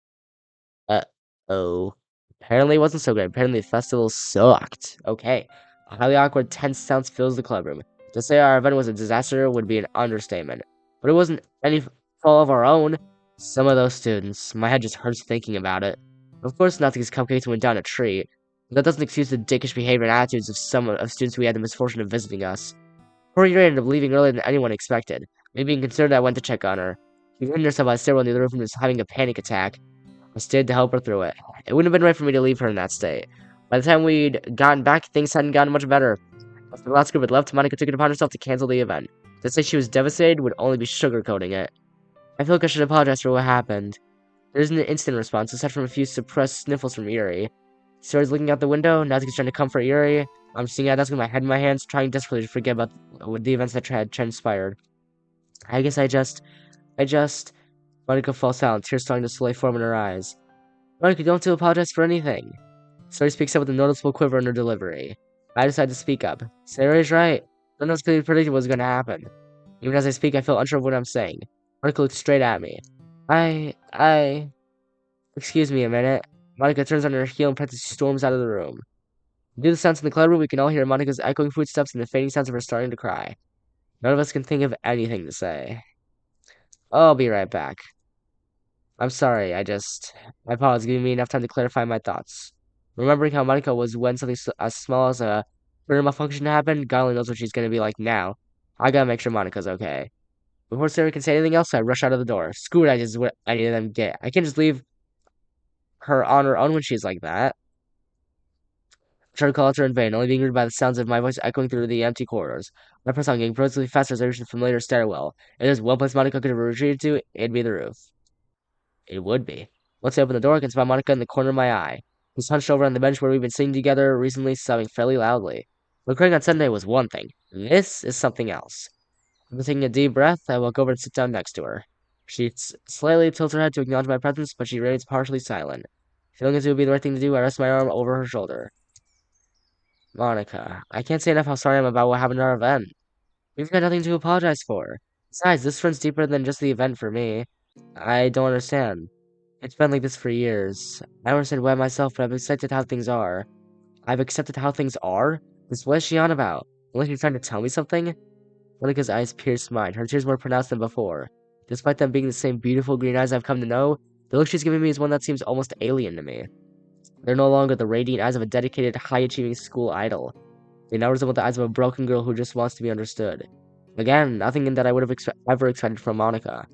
Speaker 1: Uh-oh. Apparently it wasn't so great. Apparently the festival sucked. Okay. A highly awkward, tense silence fills the clubroom. To say our event was a disaster would be an understatement. But it wasn't any fault of our own. Some of those students. My head just hurts thinking about it. Of course, Natsuki's cupcakes went down a tree. But that doesn't excuse the dickish behavior and attitudes of some of students we had the misfortune of visiting us. Poor Yuri ended up leaving earlier than anyone expected. Me being concerned, I went to check on her. She hid herself by the stairwell near the roof and was having a panic attack. I stayed to help her through it. It wouldn't have been right for me to leave her in that state. By the time we'd gotten back, things hadn't gotten much better. After the last group had left, Monika took it upon herself to cancel the event. To say she was devastated would only be sugarcoating it. I feel like I should apologize for what happened. There isn't an instant response, aside from a few suppressed sniffles from Yuri. Sarah's looking out the window, Natsuki's trying to comfort Yuri. I'm sitting at the desk with my head in my hands, trying desperately to forget about the events that had transpired. I guess I just... Monika falls silent, tears starting to slowly form in her eyes. Monika, you don't have to apologize for anything. Sarah speaks up with a noticeable quiver in her delivery. I decide to speak up. Sarah's right. None of us could have predicted what was going to happen. Even as I speak, I feel unsure of what I'm saying. Monika looks straight at me. Excuse me a minute. Monika turns on her heel and practically storms out of the room. Due to the sounds in the clubroom, we can all hear Monika's echoing footsteps and the fading sounds of her starting to cry. None of us can think of anything to say. I'll be right back. I'm sorry, my pause giving me enough time to clarify my thoughts. Remembering how Monika was when something as small as a printer malfunction happened, God only knows what she's gonna be like now. I gotta make sure Monika's okay. Before Sarah can say anything else, I rush out of the door. Screw it, I just what any of them get. I can't just leave her on her own when she's like that. I try to call out to her in vain, only being greeted by the sounds of my voice echoing through the empty corridors. My press on getting progressively faster as I reached the familiar stairwell. If there's one place Monika could have retreated to, it'd be the roof. It would be. Once I open the door, I can spot Monika in the corner of my eye. He's hunched over on the bench where we've been sitting together recently, sobbing fairly loudly. But crying on Sunday was one thing. This is something else. After taking a deep breath, I walk over and sit down next to her. She slightly tilts her head to acknowledge my presence, but she remains partially silent. Feeling as it would be the right thing to do, I rest my arm over her shoulder. Monika, I can't say enough how sorry I am about what happened at our event. We've got nothing to apologize for. Besides, this runs deeper than just the event for me. I don't understand. It's been like this for years. I don't understand why myself, but I've accepted how things are. I've accepted how things are? What is she on about? Unless you're trying to tell me something? Monika's eyes pierced mine, her tears more pronounced than before. Despite them being the same beautiful green eyes I've come to know, the look she's giving me is one that seems almost alien to me. They're no longer the radiant eyes of a dedicated, high-achieving school idol. They now resemble the eyes of a broken girl who just wants to be understood. Again, nothing in that I would have ever expected from Monika.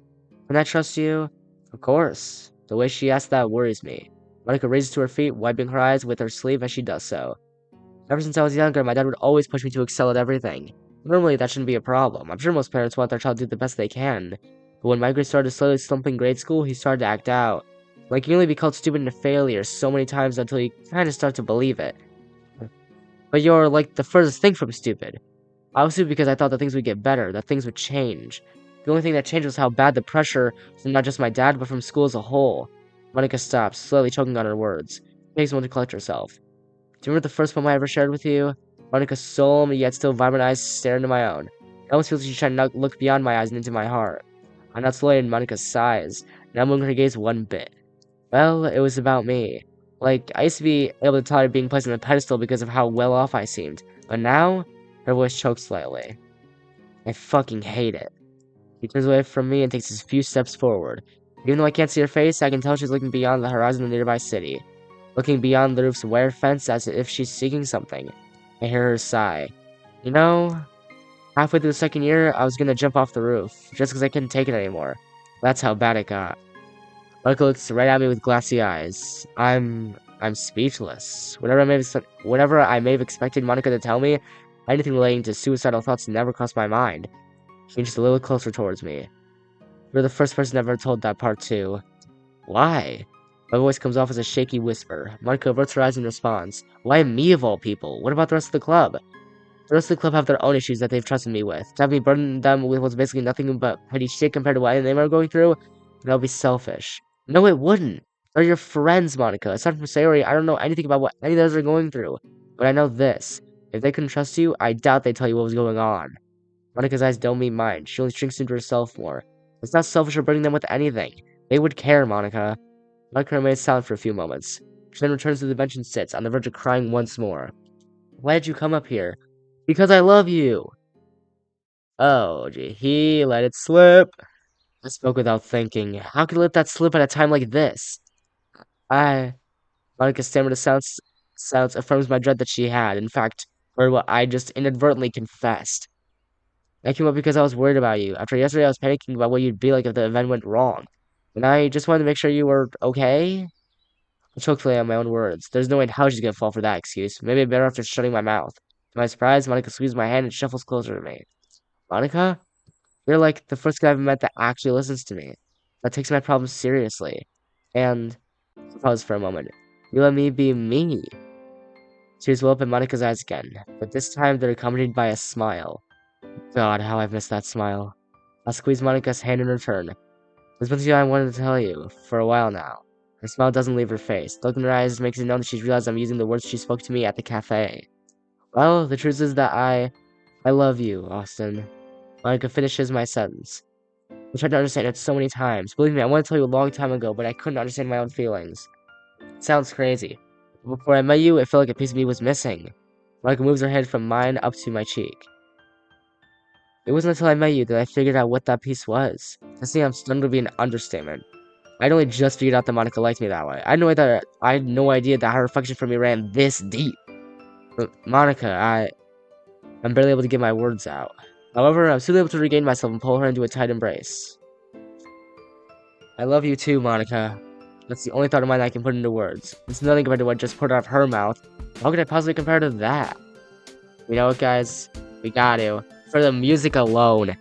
Speaker 1: Can I trust you? Of course. The way she asks that worries me. Monika raises to her feet, wiping her eyes with her sleeve as she does so. Ever since I was younger, my dad would always push me to excel at everything. Normally, that shouldn't be a problem. I'm sure most parents want their child to do the best they can. But when my grades started to slowly slump in grade school, he started to act out. Like, you can only be called stupid and a failure so many times until you kind of start to believe it. But you're, like, the furthest thing from stupid. Obviously because I thought that things would get better, that things would change. The only thing that changed was how bad the pressure was from not just my dad, but from school as a whole. Monika stops, slowly choking on her words. She takes a moment to collect herself. Do you remember the first poem I ever shared with you? Monika's solemn yet still vibrant eyes stare into my own. It almost feels like she's trying to look beyond my eyes and into my heart. I'm not slowly in Monika's sighs, not moving her gaze one bit. Well, it was about me. Like, I used to be able to tolerate being placed on a pedestal because of how well off I seemed. But now, her voice choked slightly. I fucking hate it. She turns away from me and takes a few steps forward. Even though I can't see her face, I can tell she's looking beyond the horizon of the nearby city. Looking beyond the roof's wire fence as if she's seeking something. I hear her sigh. You know, halfway through the second year, I was gonna jump off the roof, just because I couldn't take it anymore. That's how bad it got. Monika looks right at me with glassy eyes. I'm speechless. Whatever I may have expected Monika to tell me, anything relating to suicidal thoughts never crossed my mind. She inches a little closer towards me. You're the first person I've ever told that part to. Why? My voice comes off as a shaky whisper. Monika averts her eyes in response. Why me of all people? What about the rest of the club? The rest of the club have their own issues that they've trusted me with. To have me burden them with what's basically nothing but petty shit compared to what any of them are going through, that'll be selfish. No, it wouldn't. They're your friends, Monika. Aside from Sayori, I don't know anything about what any of those are going through. But I know this. If they couldn't trust you, I doubt they'd tell you what was going on. Monika's eyes don't meet mine. She only shrinks into herself more. It's not selfish or burdening them with anything. They would care, Monika. Monika remains silent for a few moments. She then returns to the bench and sits, on the verge of crying once more. Why did you come up here? Because I love you! Oh, gee, he let it slip. I spoke without thinking. How could I let that slip at a time like this? Monika stammered a silence affirms my dread that she had, in fact, heard what I just inadvertently confessed. I came up because I was worried about you. After yesterday, I was panicking about what you'd be like if the event went wrong. And I just wanted to make sure you were okay. I choked on my own words. There's no way in hell she's gonna fall for that excuse. Maybe I'd better after shutting my mouth. To my surprise, Monika squeezes my hand and shuffles closer to me. Monika? You're like the first guy I've met that actually listens to me. That takes my problems seriously. And pause for a moment. You let me be me. Tears well up in Monika's eyes again, but this time they're accompanied by a smile. God, how I've missed that smile. I squeeze Monika's hand in return. There's one thing I wanted to tell you, for a while now. Her smile doesn't leave her face. The look in her eyes makes it known that she's realized I'm using the words she spoke to me at the cafe. Well, the truth is that I love you, Austin. Monika finishes my sentence. I tried to understand it so many times. Believe me, I wanted to tell you a long time ago, but I couldn't understand my own feelings. It sounds crazy. Before I met you, it felt like a piece of me was missing. Monika moves her hand from mine up to my cheek. It wasn't until I met you that I figured out what that piece was. To say I'm stunned would be an understatement. I'd only just figured out that Monika liked me that way. I had no idea that her affection for me ran this deep. But Monika, I'm barely able to get my words out. However, I'm still able to regain myself and pull her into a tight embrace. I love you too, Monika. That's the only thought of mine I can put into words. It's nothing compared to what just poured out of her mouth. How could I possibly compare to that? You know what, guys? We got to. For the music alone,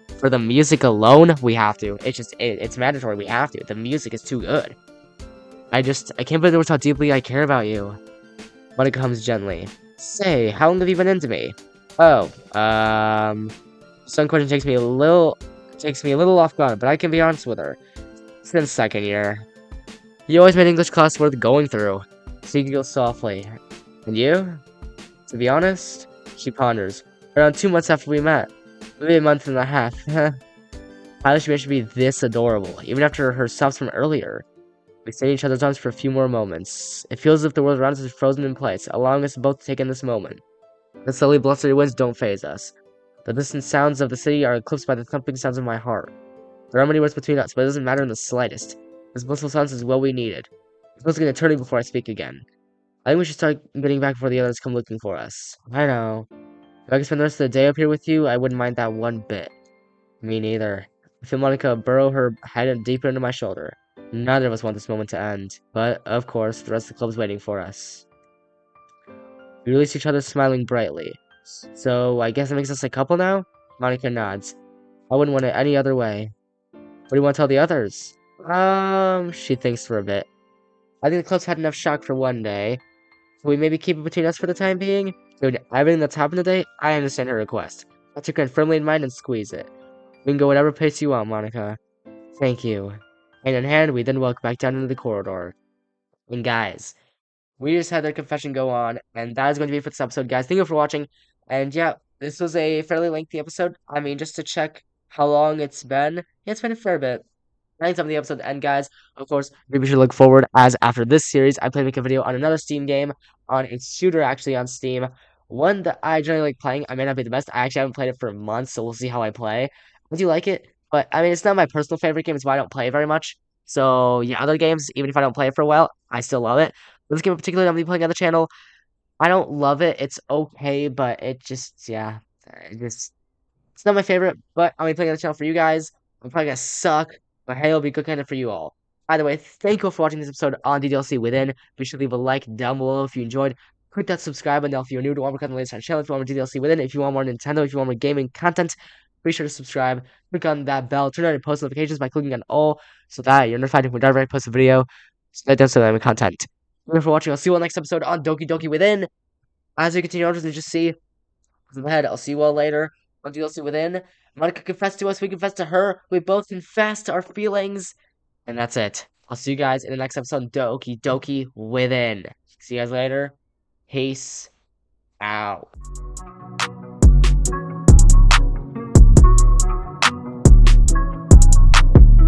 Speaker 1: we have to. It's mandatory, we have to. The music is too good. I can't believe how deeply I care about you. Monika comes gently. Say, how long have you been into me? Oh, some question takes me a little off guard, but I can be honest with her. Since second year. You always made English class worth going through. She giggles softly. And you? To be honest, she ponders. Around 2 months after we met. Maybe a month and a half. How does she manage to be this adorable, even after her stops from earlier? We stay in each other's arms for a few more moments. It feels as if the world around us is frozen in place, allowing us both to take in this moment. The slowly blustery winds don't faze us. The distant sounds of the city are eclipsed by the thumping sounds of my heart. There are many words between us, but it doesn't matter in the slightest. This blissful silence is what we needed. It's supposed to get an eternity before I speak again. I think we should start getting back before the others come looking for us. I know. If I could spend the rest of the day up here with you, I wouldn't mind that one bit. Me neither. I feel Monica burrow her head deeper into my shoulder. Neither of us want this moment to end, but, of course, the rest of the club's waiting for us. We release each other smiling brightly. So, I guess it makes us a couple now? Monica nods. I wouldn't want it any other way. What do you want to tell the others? She thinks for a bit. I think the club's had enough shock for one day. Can we maybe keep it between us for the time being? Dude, everything that's happened today, I understand her request. I took her firmly in mind and squeeze it. We can go whatever pace you want, Monica. Thank you. Hand in hand, we then walk back down into the corridor. And guys, we just had their confession go on, and that is going to be it for this episode, guys. Thank you for watching. And yeah, this was a fairly lengthy episode. I mean, just to check how long it's been, yeah, it's been a fair bit. Time of the episode to end, guys. Of course, maybe you should look forward, as after this series, I plan to make a video on another Steam game, on a shooter actually on Steam. One that I generally like playing. I may not be the best. I actually haven't played it for months, so we'll see how I play. I do like it, but I mean, it's not my personal favorite game. It's why I don't play it very much. So yeah, other games, even if I don't play it for a while, I still love it. But this game in particular, I'm gonna be playing on the channel. I don't love it. It's okay, but it just yeah, it's not my favorite, but I'm gonna be playing on the channel for you guys. I'm probably gonna suck, but hey, it'll be good content for you all. By the way, thank you for watching this episode on DDLC Within. Be sure to leave a like down below if you enjoyed. Click that subscribe button if you're new to want more content on the latest on the channel. If you want more DDLC Within, if you want more Nintendo, if you want more gaming content, be sure to subscribe. Click on that bell, turn on your post notifications by clicking on all so that you're notified whenever I post a video. So that does so that content. Thank you for watching. I'll see you all next episode on Doki Doki Within. As we continue on, just see ahead. I'll see you all later on DLC Within. Monica confessed to us, we confessed to her, we both confessed our feelings, and that's it. I'll see you guys in the next episode, Doki Doki Within. See you guys later. Peace out.